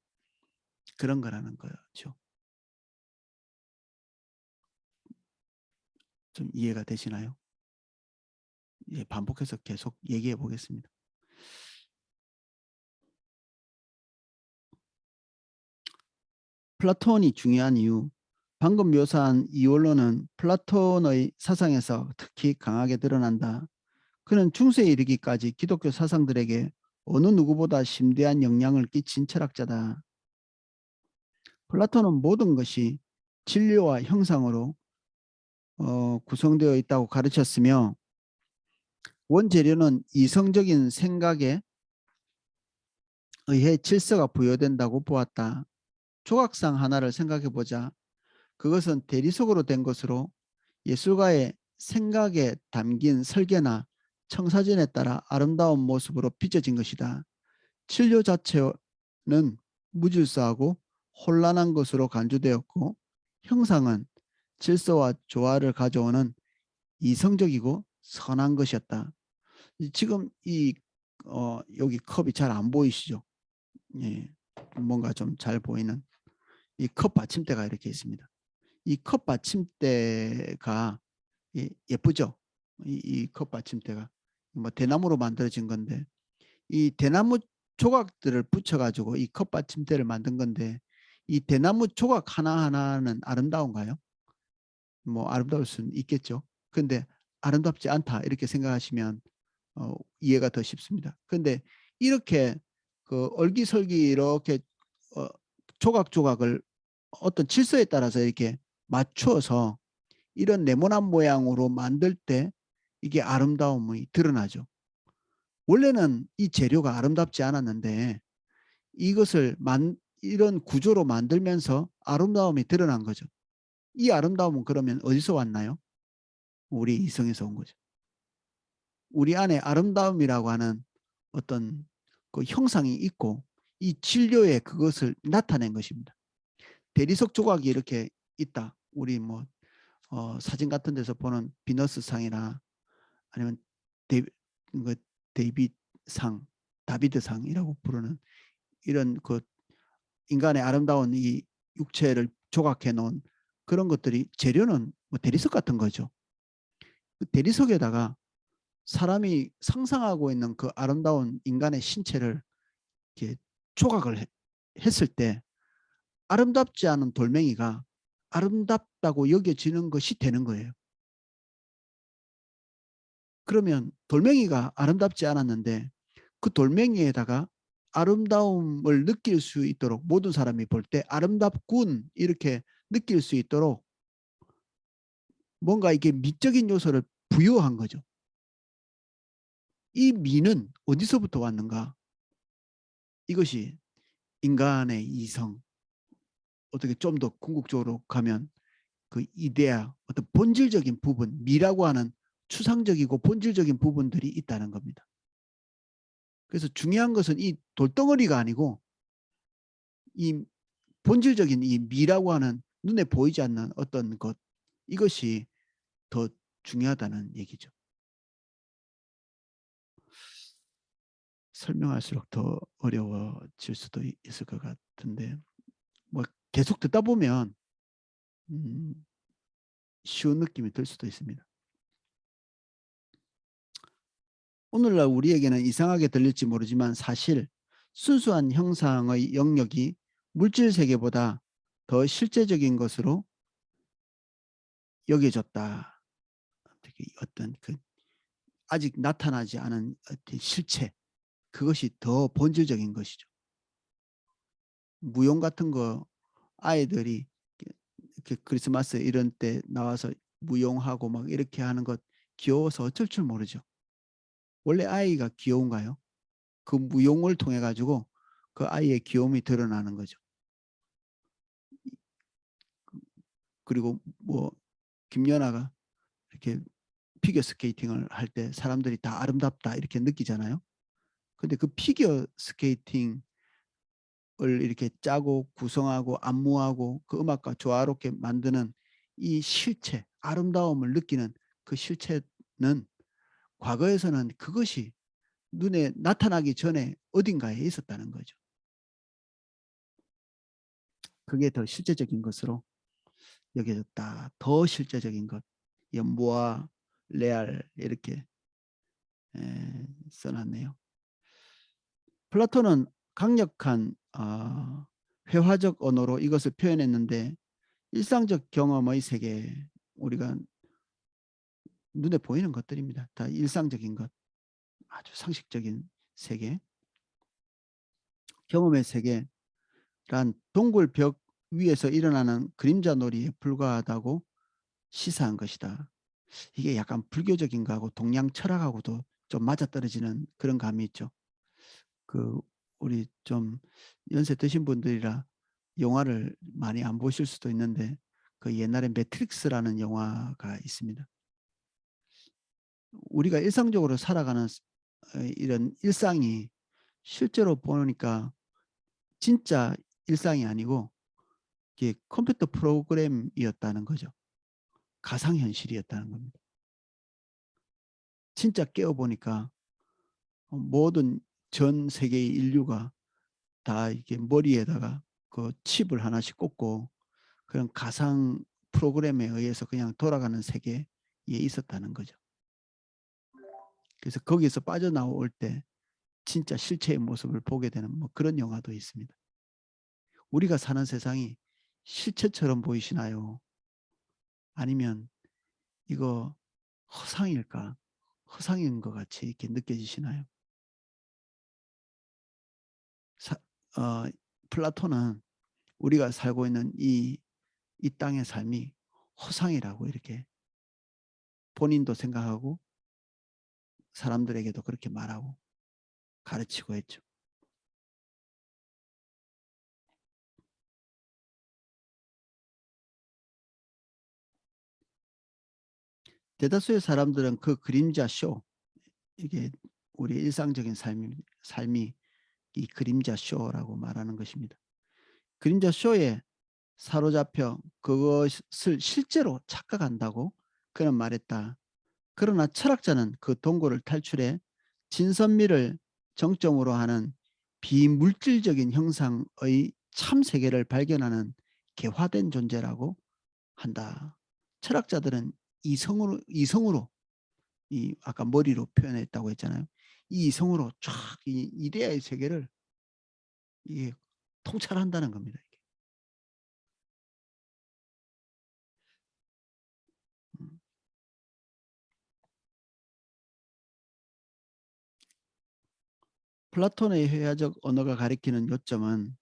그런 거라는 거죠. 좀 이해가 되시나요? 예, 반복해서 계속 얘기해 보겠습니다. 플라톤이 중요한 이유. 방금 묘사한 이 원론은 플라톤의 사상에서 특히 강하게 드러난다. 그는 중세에 이르기까지 기독교 사상들에게 어느 누구보다 심대한 영향을 끼친 철학자다. 플라톤은 모든 것이 진료와 형상으로 구성되어 있다고 가르쳤으며 원재료는 이성적인 생각에 의해 질서가 부여된다고 보았다. 조각상 하나를 생각해 보자. 그것은 대리석으로 된 것으로 예술가의 생각에 담긴 설계나 청사진에 따라 아름다운 모습으로 빚어진 것이다. 진료 자체는 무질서하고 혼란한 것으로 간주되었고 형상은 질서와 조화를 가져오는 이성적이고 선한 것이었다. 지금 이 여기 컵이 잘 안 보이시죠? 예, 뭔가 좀 잘 보이는 이 컵 받침대가 이렇게 있습니다. 이 컵 받침대가 예쁘죠? 이 컵 받침대가 뭐 대나무로 만들어진 건데 이 대나무 조각들을 붙여가지고 이 컵 받침대를 만든 건데 이 대나무 조각 하나하나는 아름다운가요? 뭐 아름다울 수는 있겠죠. 근데 아름답지 않다 이렇게 생각하시면 이해가 더 쉽습니다. 근데 이렇게 그 얼기설기 이렇게 어, 조각조각을 어떤 질서에 따라서 이렇게 맞추어서 이런 네모난 모양으로 만들 때 이게 아름다움이 드러나죠. 원래는 이 재료가 아름답지 않았는데 이것을 이런 구조로 만들면서 아름다움이 드러난 거죠. 이 아름다움은 그러면 어디서 왔나요? 우리 이성에서 온 거죠. 우리 안에 아름다움이라고 하는 어떤 그 형상이 있고 이 진료에 그것을 나타낸 것입니다. 대리석 조각이 이렇게 있다. 우리 뭐 사진 같은 데서 보는 비너스상이나 아니면 데, 그 데이빗상, 다비드상이라고 부르는 이런 그 인간의 아름다운 이 육체를 조각해 놓은 그런 것들이 재료는 뭐 대리석 같은 거죠. 그 대리석에다가 사람이 상상하고 있는 그 아름다운 인간의 신체를 이렇게 조각을 했을 때 아름답지 않은 돌멩이가 아름답다고 여겨지는 것이 되는 거예요. 그러면 돌멩이가 아름답지 않았는데 그 돌멩이에다가 아름다움을 느낄 수 있도록 모든 사람이 볼 때 아름답군 이렇게 느낄 수 있도록 뭔가 이게 미적인 요소를 부여한 거죠. 이 미는 어디서부터 왔는가? 이것이 인간의 이성, 어떻게 좀 더 궁극적으로 가면 그 이데아, 어떤 본질적인 부분, 미라고 하는 추상적이고 본질적인 부분들이 있다는 겁니다. 그래서 중요한 것은 이 돌덩어리가 아니고 이 본질적인 이 미라고 하는 눈에 보이지 않는 어떤 것, 이것이 더 중요하다는 얘기죠. 설명할수록 더 어려워질 수도 있을 것 같은데 뭐 계속 듣다 보면 쉬운 느낌이 들 수도 있습니다. 오늘날 우리에게는 이상하게 들릴지 모르지만 사실 순수한 형상의 영역이 물질 세계보다 더 실제적인 것으로 여겨졌다. 어떤 그 아직 나타나지 않은 어떤 실체, 그것이 더 본질적인 것이죠. 무용 같은 거 아이들이 크리스마스 이런 때 나와서 무용하고 막 이렇게 하는 것 귀여워서 어쩔 줄 모르죠. 원래 아이가 귀여운가요? 그 무용을 통해 가지고 그 아이의 귀여움이 드러나는 거죠. 그리고 뭐 김연아가 이렇게 피겨 스케이팅을 할 때 사람들이 다 아름답다 이렇게 느끼잖아요. 근데 그 피겨 스케이팅을 이렇게 짜고 구성하고 안무하고 그 음악과 조화롭게 만드는 이 실체, 아름다움을 느끼는 그 실체는 과거에서는 그것이 눈에 나타나기 전에 어딘가에 있었다는 거죠. 그게 더 실제적인 것으로 여겨졌다. 더 실제적인 것. 연보아, 레알 이렇게 써놨네요. 플라톤은 강력한 회화적 언어로 이것을 표현했는데 일상적 경험의 세계, 우리가 눈에 보이는 것들입니다. 다 일상적인 것, 아주 상식적인 세계, 경험의 세계란 동굴 벽 위에서 일어나는 그림자 놀이에 불과하다고 시사한 것이다. 이게 약간 불교적인 거하고 동양 철학하고도 좀 맞아떨어지는 그런 감이 있죠. 그 우리 좀 연세 드신 분들이라 영화를 많이 안 보실 수도 있는데 그 옛날에 매트릭스라는 영화가 있습니다. 우리가 일상적으로 살아가는 이런 일상이 실제로 보니까 진짜 일상이 아니고 이게 컴퓨터 프로그램이었다는 거죠. 가상현실이었다는 겁니다. 진짜 깨어보니까 모든 전 세계의 인류가 다 이게 머리에다가 그 칩을 하나씩 꽂고 그런 가상 프로그램에 의해서 그냥 돌아가는 세계에 있었다는 거죠. 그래서 거기에서 빠져나올 때 진짜 실체의 모습을 보게 되는 뭐 그런 영화도 있습니다. 우리가 사는 세상이 실체처럼 보이시나요? 아니면 이거 허상일까? 허상인 것 같이 이렇게 느껴지시나요? 사, 어, 플라톤은 우리가 살고 있는 이 땅의 삶이 허상이라고 이렇게 본인도 생각하고 사람들에게도 그렇게 말하고 가르치고 했죠. 대다수의 사람들은 그 그림자 쇼, 이게 우리 일상적인 삶이 이 그림자 쇼라고 말하는 것입니다. 그림자 쇼에 사로잡혀 그것을 실제로 착각한다고 그는 말했다. 그러나 철학자는 그 동굴을 탈출해 진선미를 정점으로 하는 비물질적인 형상의 참 세계를 발견하는 개화된 존재라고 한다. 철학자들은 이성으로 이 아까 머리로 표현했다고 했잖아요. 이 이성으로 쫙 이 이데아의 세계를 이게 통찰한다는 겁니다. 이게. 음. 플라톤의 회화적 언어가 가리키는 요점은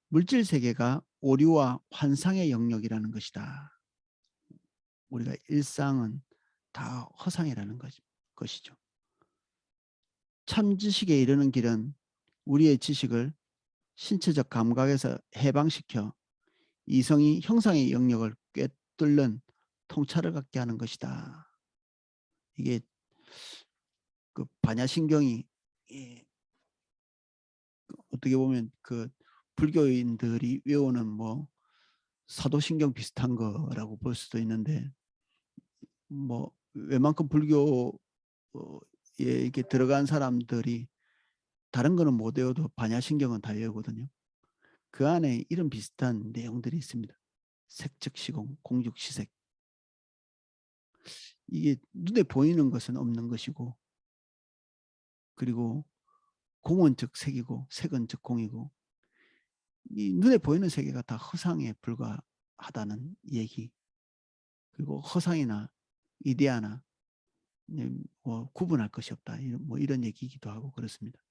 물질 세계가 오류와 환상의 영역이라는 것이다. 우리가 일상은 다 허상이라는 것이죠. 참 지식에 이르는 길은 우리의 지식을 신체적 감각에서 해방시켜 이성이 형상의 영역을 꿰뚫는 통찰을 갖게 하는 것이다. 이게 그 반야신경이 어떻게 보면 그 불교인들이 외우는 뭐 사도신경 비슷한 거라고 볼 수도 있는데 뭐 웬만큼 불교에 이렇게 들어간 사람들이 다른 거는 못 외워도 반야신경은 다 외우거든요. 그 안에 이런 비슷한 내용들이 있습니다. 색즉시공, 공육시색. 이게 눈에 보이는 것은 없는 것이고 그리고 공은 즉 색이고 색은 즉 공이고 이 눈에 보이는 세계가 다 허상에 불과하다는 얘기. 그리고 허상이나 이데아나 뭐 구분할 것이 없다. 뭐 이런 얘기이기도 하고 그렇습니다.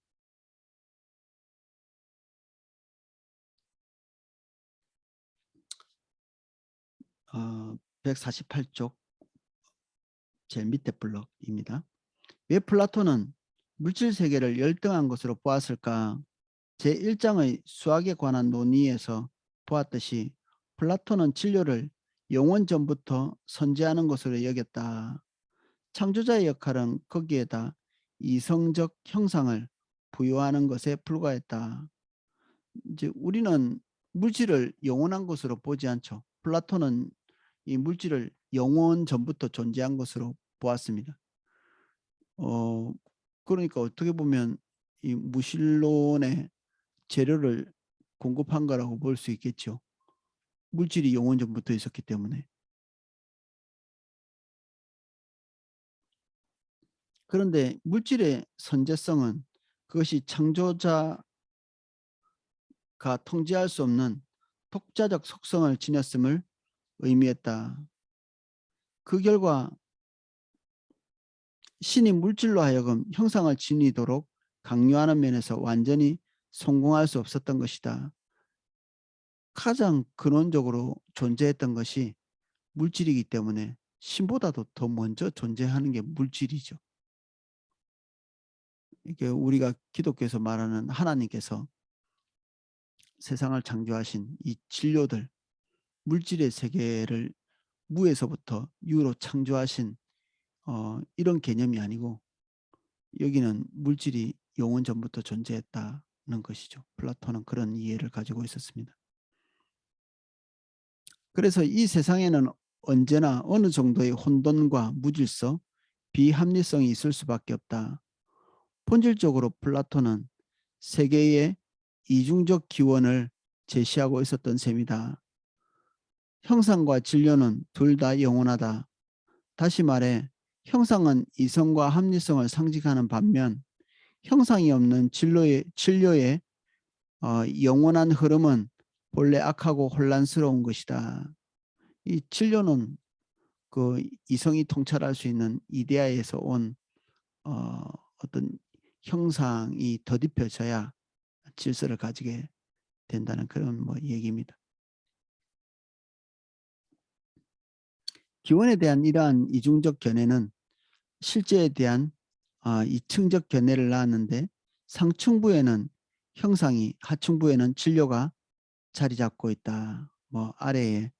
148쪽 제일 밑에 블럭입니다. 왜 플라톤은 물질 세계를 열등한 것으로 보았을까? 제1장의 수학에 관한 논의에서 보았듯이 플라톤은 진료를 영원 전부터 선재하는 것으로 여겼다. 창조자의 역할은 거기에다 이성적 형상을 부여하는 것에 불과했다. 이제 우리는 물질을 영원한 것으로 보지 않죠. 플라톤은 이 물질을 영원 전부터 존재한 것으로 보았습니다. 그러니까 어떻게 보면 이 무신론의 재료를 공급한 거라고 볼 수 있겠죠. 물질이 영원 전부터 있었기 때문에. 그런데 물질의 선재성은 그것이 창조자가 통제할 수 없는 독자적 속성을 지녔음을 의미했다. 그 결과 신이 물질로 하여금 형상을 지니도록 강요하는 면에서 완전히 성공할 수 없었던 것이다. 가장 근원적으로 존재했던 것이 물질이기 때문에 신보다도 더 먼저 존재하는 게 물질이죠. 이게 우리가 기독교에서 말하는 하나님께서 세상을 창조하신 이 진료들, 물질의 세계를 무에서부터 유로 창조하신 이런 개념이 아니고 여기는 물질이 영원 전부터 존재했다는 것이죠. 플라톤은 그런 이해를 가지고 있었습니다. 그래서 이 세상에는 언제나 어느 정도의 혼돈과 무질서, 비합리성이 있을 수밖에 없다. 본질적으로 플라톤은 세계의 이중적 기원을 제시하고 있었던 셈이다. 형상과 진료는 둘 다 영원하다. 다시 말해 형상은 이성과 합리성을 상징하는 반면 형상이 없는 진료의 영원한 흐름은 본래 악하고 혼란스러운 것이다. 이 진료는 그 이성이 통찰할 수 있는 이데아에서 온 어떤 형상이 덧입혀져야 질서를 가지게 된다는 그런 뭐 얘기입니다. 기원에 대한 이러한 이중적 견해는 실제에 대한 이층적 견해를 낳았는데 상층부에는 형상이, 하층부에는 진료가 자리 잡고 있다. 뭐 아래에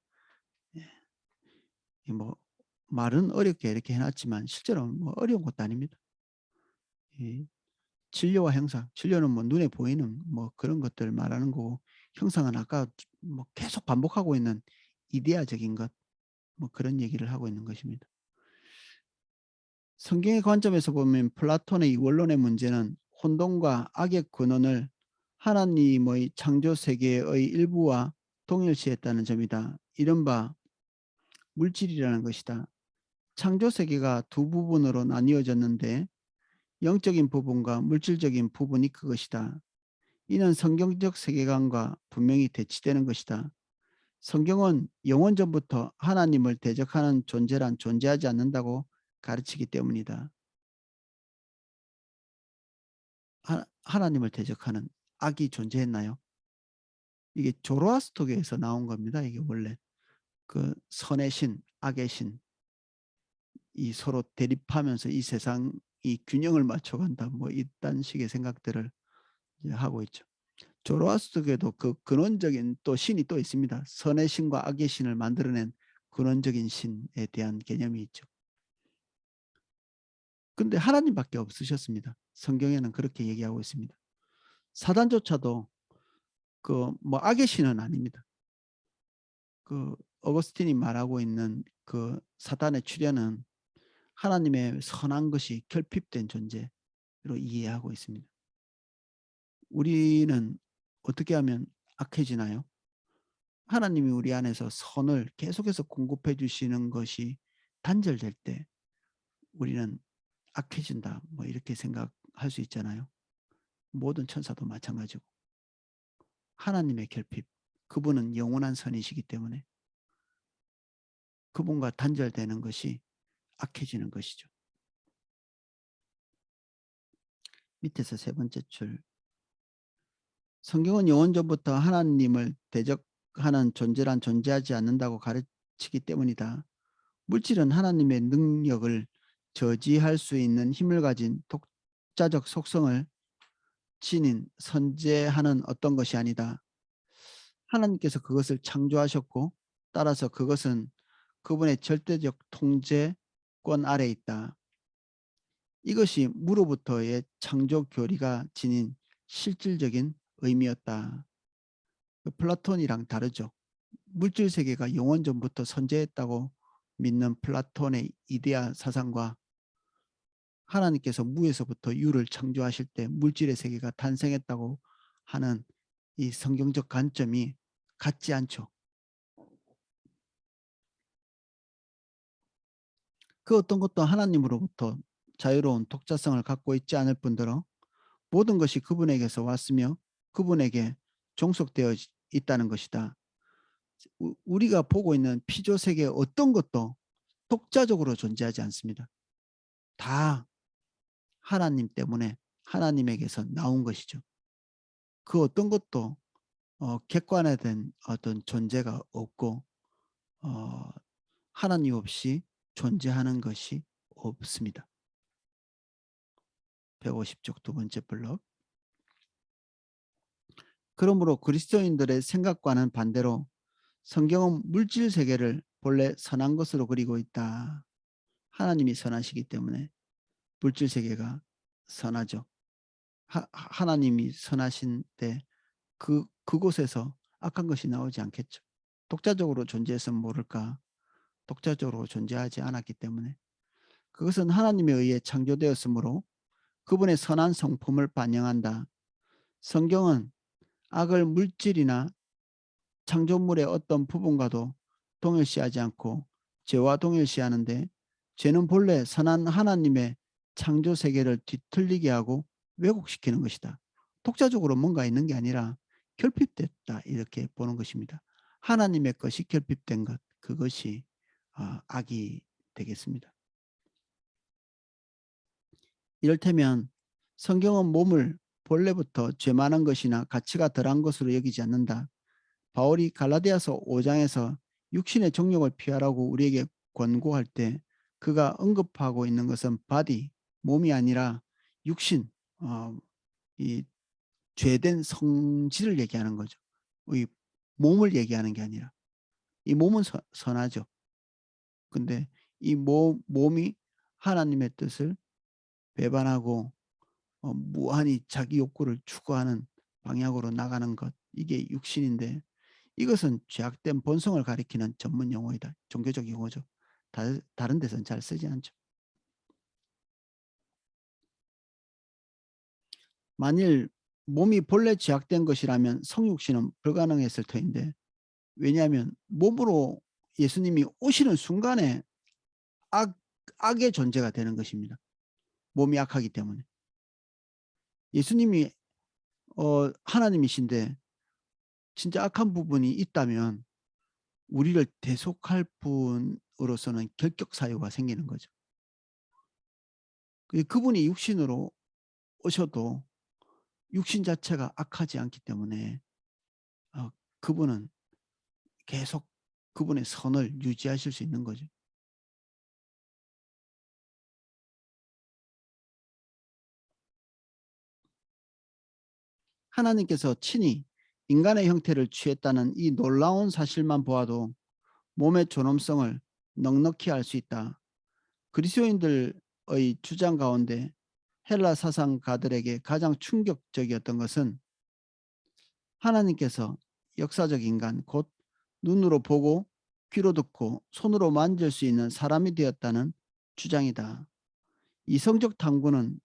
뭐 말은 어렵게 이렇게 해놨지만 실제로 뭐 어려운 것도 아닙니다. 진료와 형상, 진료는 뭐 눈에 보이는 뭐 그런 것들 말하는 거고 형상은 아까 뭐 계속 반복하고 있는 이데아적인 것, 뭐 그런 얘기를 하고 있는 것입니다. 성경의 관점에서 보면 플라톤의 원론의 문제는 혼돈과 악의 근원을 하나님의 창조 세계의 일부와 동일시했다는 점이다. 이른바 물질이라는 것이다. 창조 세계가 두 부분으로 나뉘어졌는데 영적인 부분과 물질적인 부분이 그것이다. 이는 성경적 세계관과 분명히 대치되는 것이다. 성경은 영원 전부터 하나님을 대적하는 존재란 존재하지 않는다고 가르치기 때문이다. 하나님을 대적하는 악이 존재했나요? 이게 조로아스토교에서 나온 겁니다. 이게 원래 그 선의 신, 악의 신, 이 서로 대립하면서 이 세상이 균형을 맞춰간다. 뭐 이딴 식의 생각들을 하고 있죠. 조로아스토교도 그 근원적인 또 신이 또 있습니다. 선의 신과 악의 신을 만들어낸 근원적인 신에 대한 개념이 있죠. 근데 하나님밖에 없으셨습니다. 성경에는 그렇게 얘기하고 있습니다. 사단조차도 그 뭐 악의 신은 아닙니다. 그 어거스틴이 말하고 있는 그 사단의 출현은 하나님의 선한 것이 결핍된 존재로 이해하고 있습니다. 우리는 어떻게 하면 악해지나요? 하나님이 우리 안에서 선을 계속해서 공급해 주시는 것이 단절될 때 우리는 악해진다. 뭐 이렇게 생각할 수 있잖아요. 모든 천사도 마찬가지고. 하나님의 결핍. 그분은 영원한 선이시기 때문에 그분과 단절되는 것이 악해지는 것이죠. 밑에서 세 번째 줄. 성경은 영원전부터 하나님을 대적하는 존재란 존재하지 않는다고 가르치기 때문이다. 물질은 하나님의 능력을 저지할 수 있는 힘을 가진 독자적 속성을 지닌 선재하는 어떤 것이 아니다. 하나님께서 그것을 창조하셨고 따라서 그것은 그분의 절대적 통제권 아래 있다. 이것이 무로부터의 창조 교리가 지닌 실질적인 의미였다. 플라톤이랑 다르죠. 물질 세계가 영원 전부터 선재했다고 믿는 플라톤의 이데아 사상과 하나님께서 무에서부터 유를 창조하실 때 물질의 세계가 탄생했다고 하는 이 성경적 관점이 같지 않죠. 그 어떤 것도 하나님으로부터 자유로운 독자성을 갖고 있지 않을 뿐더러 모든 것이 그분에게서 왔으며 그분에게 종속되어 있다는 것이다. 우리가 보고 있는 피조 세계 어떤 것도 독자적으로 존재하지 않습니다. 다 하나님 때문에 하나님에게서 나온 것이죠. 그 어떤 것도 객관화된 어떤 존재가 없고 하나님 없이 존재하는 것이 없습니다. 150쪽 두 번째 블록. 그러므로 그리스도인들의 생각과는 반대로 성경은 물질 세계를 본래 선한 것으로 그리고 있다. 하나님이 선하시기 때문에 물질 세계가 선하죠. 하나님이 선하신 때 그곳에서 악한 것이 나오지 않겠죠. 독자적으로 존재해서는 모를까. 독자적으로 존재하지 않았기 때문에 그것은 하나님에 의해 창조되었으므로 그분의 선한 성품을 반영한다. 성경은 악을 물질이나 창조물의 어떤 부분과도 동일시하지 않고 죄와 동일시하는데 죄는 본래 선한 하나님의 창조 세계를 뒤틀리게 하고 왜곡시키는 것이다. 독자적으로 뭔가 있는 게 아니라 결핍됐다 이렇게 보는 것입니다. 하나님의 것이 결핍된 것 그것이 악이 되겠습니다. 이를테면 성경은 몸을 본래부터 죄 많은 것이나 가치가 덜한 것으로 여기지 않는다. 바울이 갈라디아서 5장에서 육신의 정욕을 피하라고 우리에게 권고할 때 그가 언급하고 있는 것은 바디, 몸이 아니라 육신, 이 죄된 성질을 얘기하는 거죠. 이 몸을 얘기하는 게 아니라 이 몸은 선하죠. 근데 이 몸이 하나님의 뜻을 배반하고 무한히 자기 욕구를 추구하는 방향으로 나가는 것 이게 육신인데 이것은 죄악된 본성을 가리키는 전문 용어이다. 종교적 용어죠. 다른 데서는 잘 쓰지 않죠. 만일 몸이 본래 죄악된 것이라면 성육신은 불가능했을 터인데 왜냐하면 몸으로 예수님이 오시는 순간에 악, 악의 존재가 되는 것입니다. 몸이 악하기 때문에. 예수님이 하나님이신데 진짜 악한 부분이 있다면 우리를 대속할 분으로서는 결격 사유가 생기는 거죠. 그분이 육신으로 오셔도 육신 자체가 악하지 않기 때문에 그분은 계속 그분의 선을 유지하실 수 있는 거죠. 하나님께서 친히 인간의 형태를 취했다는 이 놀라운 사실만 보아도 몸의 존엄성을 넉넉히 알 수 있다. 그리스도인들의 주장 가운데 헬라 사상가들에게 가장 충격적이었던 것은 하나님께서 역사적 인간 곧 눈으로 보고 귀로 듣고 손으로 만질 수 있는 사람이 되었다는 주장이다. 이성적 탐구는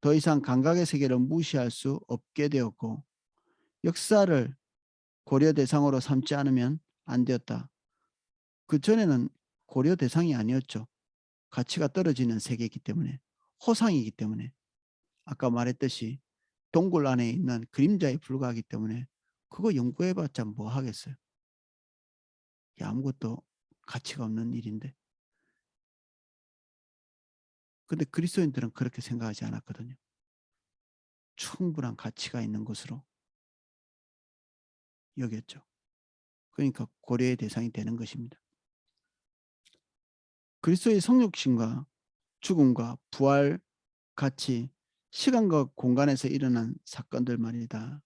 더 이상 감각의 세계를 무시할 수 없게 되었고 역사를 고려 대상으로 삼지 않으면 안 되었다. 그전에는 고려 대상이 아니었죠. 가치가 떨어지는 세계이기 때문에 호상이기 때문에 아까 말했듯이 동굴 안에 있는 그림자에 불과하기 때문에 그거 연구해봤자 뭐 하겠어요. 아무것도 가치가 없는 일인데. 근데 그리스도인들은 그렇게 생각하지 않았거든요. 충분한 가치가 있는 것으로 여겼죠. 그러니까 고려의 대상이 되는 것입니다. 그리스도의 성육신과 죽음과 부활 같이 시간과 공간에서 일어난 사건들 말이다.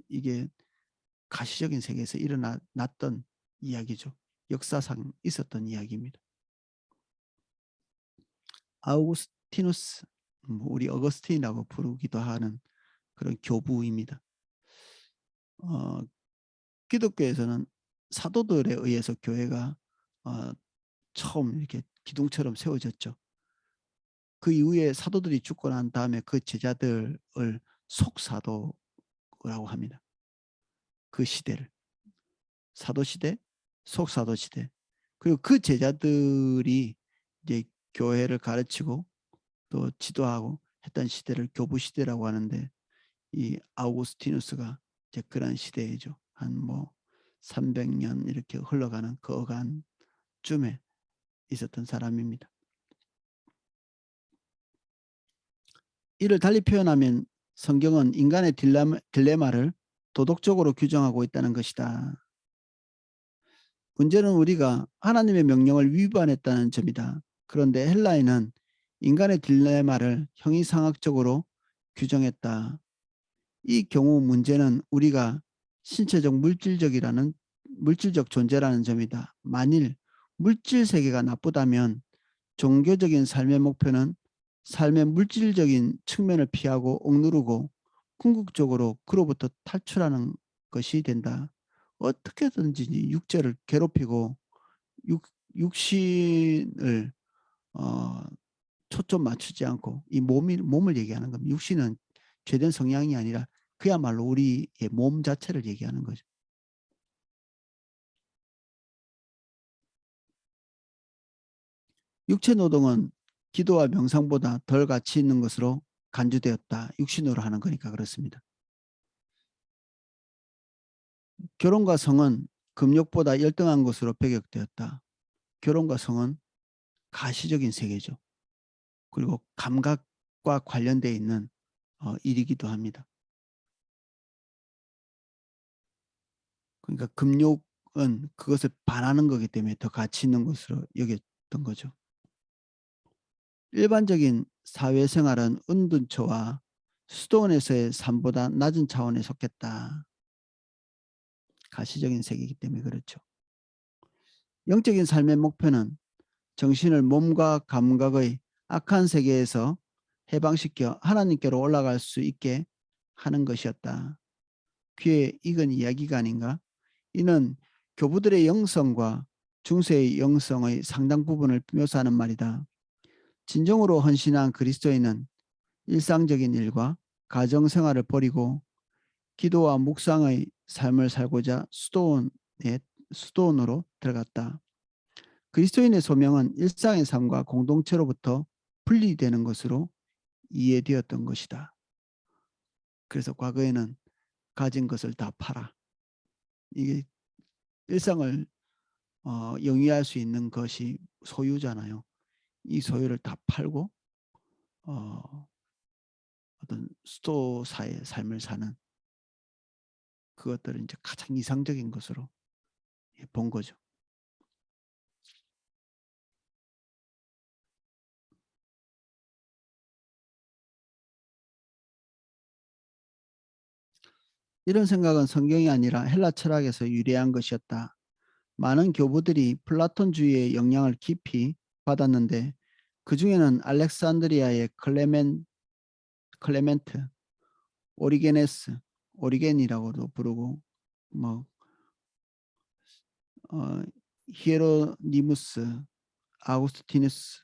이게 가시적인 세계에서 일어났던 이야기죠. 역사상 있었던 이야기입니다. 아우구스티누스, 우리 어거스틴이라고 부르기도 하는 그런 교부입니다. 기독교에서는 사도들에 의해서 교회가 처음 이렇게 기둥처럼 세워졌죠. 그 이후에 사도들이 죽고 난 다음에 그 제자들을 속사도라고 합니다. 그 시대를. 사도시대, 속사도시대. 그리고 그 제자들이 이제 교회를 가르치고 또 지도하고 했던 시대를 교부시대라고 하는데 이 아우구스티누스가 이제 그런 시대이죠. 한 뭐 300년 이렇게 흘러가는 그 어간쯤에 있었던 사람입니다. 이를 달리 표현하면 성경은 인간의 딜레마를 도덕적으로 규정하고 있다는 것이다. 문제는 우리가 하나님의 명령을 위반했다는 점이다. 그런데 헬라에는 인간의 딜레마를 형이상학적으로 규정했다. 이 경우 문제는 우리가 신체적 물질적 존재라는 점이다. 만일 물질 세계가 나쁘다면 종교적인 삶의 목표는 삶의 물질적인 측면을 피하고 억누르고 궁극적으로 그로부터 탈출하는 것이 된다. 어떻게든지 육체를 괴롭히고 육신을 어, 초점 맞추지 않고 이 몸을 얘기하는 겁니다. 육신은 죄된 성향이 아니라 그야말로 우리의 몸 자체를 얘기하는 거죠. 육체 노동은 기도와 명상보다 덜 가치 있는 것으로 간주되었다. 육신으로 하는 거니까 그렇습니다. 결혼과 성은 금욕보다 열등한 것으로 배격되었다. 결혼과 성은 가시적인 세계죠. 그리고 감각과 관련되어 있는 일이기도 합니다. 그러니까 금욕은 그것을 반하는 거기 때문에 더 가치 있는 것으로 여겼던 거죠. 일반적인 사회생활은 은둔처와 수도원에서의 삶보다 낮은 차원에 속했다. 가시적인 세계이기 때문에 그렇죠. 영적인 삶의 목표는 정신을 몸과 감각의 악한 세계에서 해방시켜 하나님께로 올라갈 수 있게 하는 것이었다. 귀에 익은 이야기가 아닌가? 이는 교부들의 영성과 중세의 영성의 상당 부분을 묘사하는 말이다. 진정으로 헌신한 그리스도인은 일상적인 일과 가정 생활을 버리고 기도와 묵상의 삶을 살고자 수도원으로 들어갔다. 그리스도인의 소명은 일상의 삶과 공동체로부터 분리되는 것으로 이해되었던 것이다. 그래서 과거에는 가진 것을 다 팔아. 이게 일상을 영위할 수 있는 것이 소유잖아요. 이 소유를 다 팔고 어떤 수도사의 삶을 사는 그것들은 이제 가장 이상적인 것으로 본 거죠. 이런 생각은 성경이 아니라 헬라 철학에서 유래한 것이었다. 많은 교부들이 플라톤주의의 영향을 깊이 받았는데 그 중에는 알렉산드리아의 클레멘트, 오리게네스, 오리겐이라고도 부르고 뭐 히에로니무스, 아우구스티누스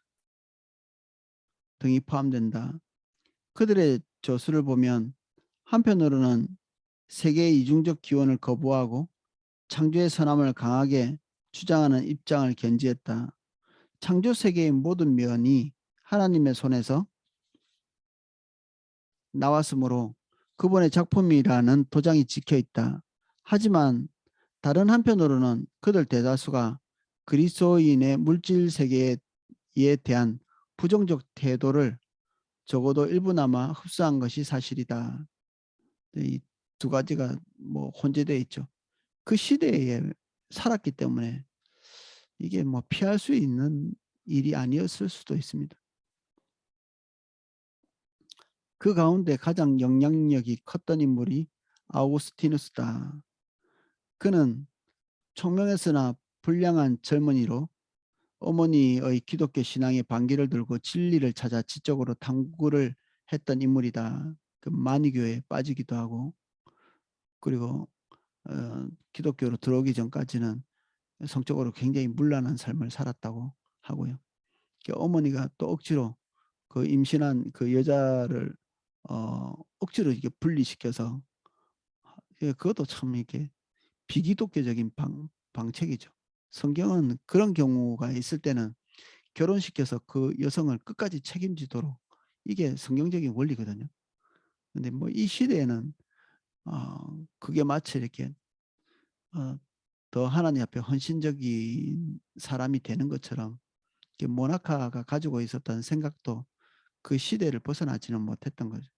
등이 포함된다. 그들의 저수를 보면 한편으로는 세계의 이중적 기원을 거부하고 창조의 선함을 강하게 주장하는 입장을 견지했다. 창조 세계의 모든 면이 하나님의 손에서 나왔으므로 그분의 작품이라는 도장이 찍혀 있다. 하지만 다른 한편으로는 그들 대다수가 그리스도인의 물질 세계에 대한 부정적 태도를 적어도 일부나마 흡수한 것이 사실이다. 이 두 가지가 뭐 혼재되어 있죠. 그 시대에 살았기 때문에 이게 뭐 피할 수 있는 일이 아니었을 수도 있습니다. 그 가운데 가장 영향력이 컸던 인물이 아우구스티누스다. 그는 총명했으나 불량한 젊은이로 어머니의 기독교 신앙에 반기를 들고 진리를 찾아 지적으로 탐구를 했던 인물이다. 그 마니교에 빠지기도 하고 그리고 기독교로 들어오기 전까지는 성적으로 굉장히 문란한 삶을 살았다고 하고요. 어머니가 또 억지로 그 임신한 그 여자를 억지로 이게 분리시켜서 그것도 참 이렇게 비기독교적인 방책이죠. 성경은 그런 경우가 있을 때는 결혼시켜서 그 여성을 끝까지 책임지도록 이게 성경적인 원리거든요. 근데 뭐 이 시대에는 그게 마치 이렇게 더 하나님 앞에 헌신적인 사람이 되는 것처럼 모나카가 가지고 있었던 생각도 그 시대를 벗어나지는 못했던 거죠.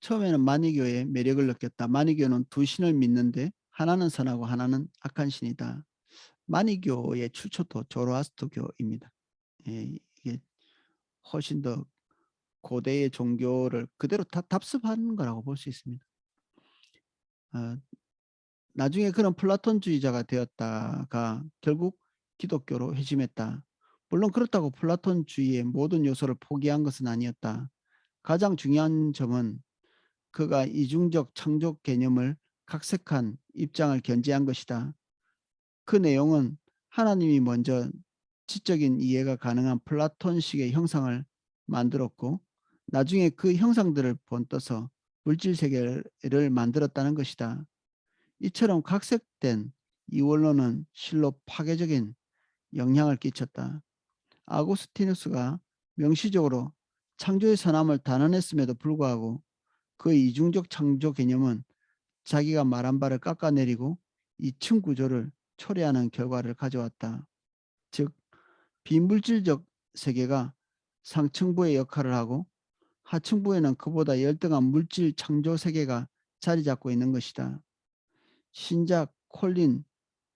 처음에는 마니교의 매력을 느꼈다. 마니교는 두 신을 믿는데 하나는 선하고 하나는 악한 신이다. 마니교의 출처도 조로아스터교입니다. 예, 이게 훨씬 더 고대의 종교를 그대로 다 답습한 거라고 볼 수 있습니다. 나중에 그런 플라톤주의자가 되었다가 결국 기독교로 회심했다. 물론 그렇다고 플라톤주의의 모든 요소를 포기한 것은 아니었다. 가장 중요한 점은 그가 이중적 창조 개념을 각색한 입장을 견지한 것이다. 그 내용은 하나님이 먼저 지적인 이해가 가능한 플라톤식의 형상을 만들었고 나중에 그 형상들을 본떠서 물질 세계를 만들었다는 것이다. 이처럼 각색된 이원론은 실로 파괴적인 영향을 끼쳤다. 아구스티누스가 명시적으로 창조의 선함을 단언했음에도 불구하고 그 이중적 창조 개념은 자기가 말한 바를 깎아내리고 이층 구조를 초래하는 결과를 가져왔다. 즉 비물질적 세계가 상층부의 역할을 하고 하층부에는 그보다 열등한 물질 창조 세계가 자리 잡고 있는 것이다. 신작 콜린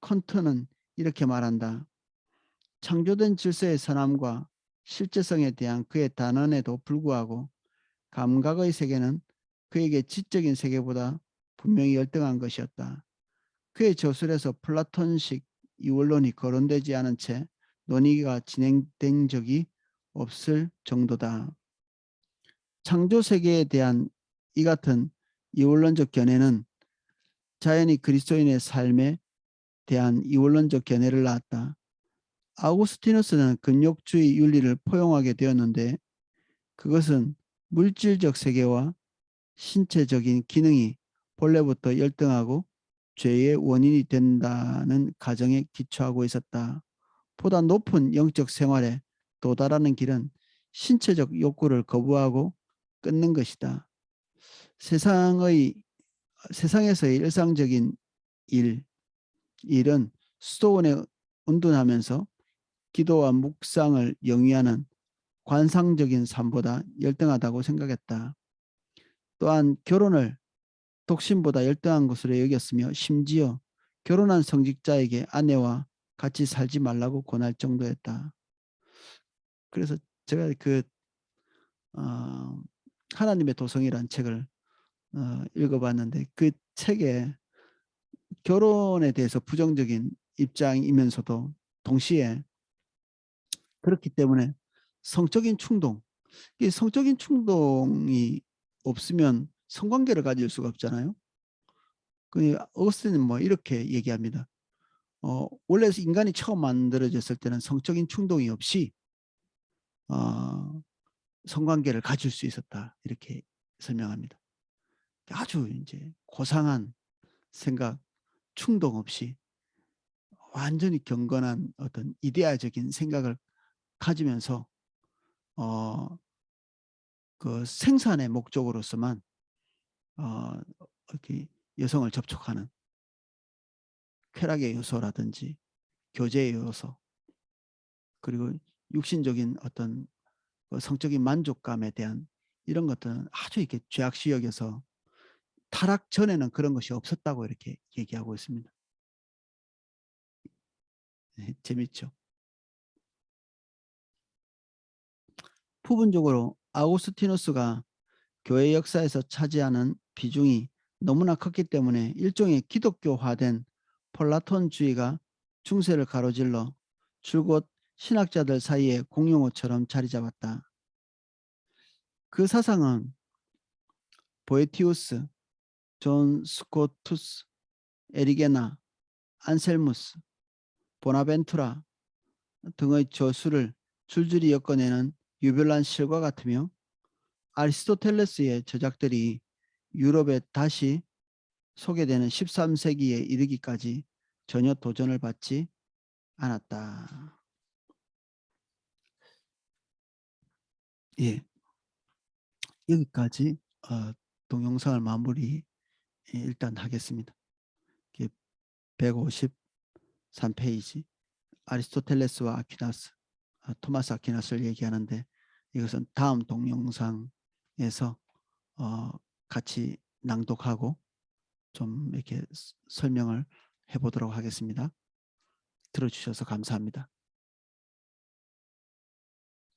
컨트는 이렇게 말한다. 창조된 질서의 선함과 실제성에 대한 그의 단언에도 불구하고 감각의 세계는 그에게 지적인 세계보다 분명히 열등한 것이었다. 그의 저술에서 플라톤식 이원론이 거론되지 않은 채 논의가 진행된 적이 없을 정도다. 창조 세계에 대한 이 같은 이원론적 견해는 자연히 그리스도인의 삶에 대한 이원론적 견해를 낳았다. 아우구스티누스는 근육주의 윤리를 포용하게 되었는데 그것은 물질적 세계와 신체적인 기능이 본래부터 열등하고 죄의 원인이 된다는 가정에 기초하고 있었다. 보다 높은 영적 생활에 도달하는 길은 신체적 욕구를 거부하고 끊는 것이다. 세상에서의 일상적인 일은 수도원에 운둔하면서 기도와 묵상을 영위하는 관상적인 삶보다 열등하다고 생각했다. 또한 결혼을 독신보다 열등한 것으로 여겼으며 심지어 결혼한 성직자에게 아내와 같이 살지 말라고 권할 정도였다. 그래서 제가 어, 하나님의 도성이라는 책을 읽어봤는데 그 책에 결혼에 대해서 부정적인 입장이면서도 동시에 그렇기 때문에 성적인 충동, 이 성적인 충동이 없으면 성관계를 가질 수가 없잖아요. 그 어거스틴은 뭐 이렇게 얘기합니다. 원래 인간이 처음 만들어졌을 때는 성적인 충동이 없이 성관계를 가질 수 있었다 이렇게 설명합니다. 아주 이제 고상한 생각, 충동 없이 완전히 경건한 어떤 이데아적인 생각을 가지면서 그 생산의 목적으로서만 이렇게 여성을 접촉하는 쾌락의 요소라든지 교제의 요소 그리고 육신적인 어떤 그 성적인 만족감에 대한 이런 것들은 아주 이렇게 죄악시 여겨서 타락 전에는 그런 것이 없었다고 이렇게 얘기하고 있습니다. 네, 재밌죠. 부분적으로 아우구스티누스가 교회 역사에서 차지하는 비중이 너무나 컸기 때문에 일종의 기독교화된 플라톤주의가 중세를 가로질러 줄곧 신학자들 사이에 공용어처럼 자리 잡았다. 그 사상은 보에티우스, 존 스코투스, 에리게나, 안셀무스, 보나벤투라 등의 저술을 줄줄이 엮어내는 유별난 실과 같으며 아리스토텔레스의 저작들이 유럽에 다시 소개되는 13세기에 이르기까지 전혀 도전을 받지 않았다. 예, 여기까지 동영상을 마무리 일단 하겠습니다. 153페이지 아리스토텔레스와 아퀴나스, 토마스 아퀴나스를 얘기하는데 이것은 다음 동영상에서 같이 낭독하고 좀 이렇게 설명을 해보도록 하겠습니다. 들어주셔서 감사합니다.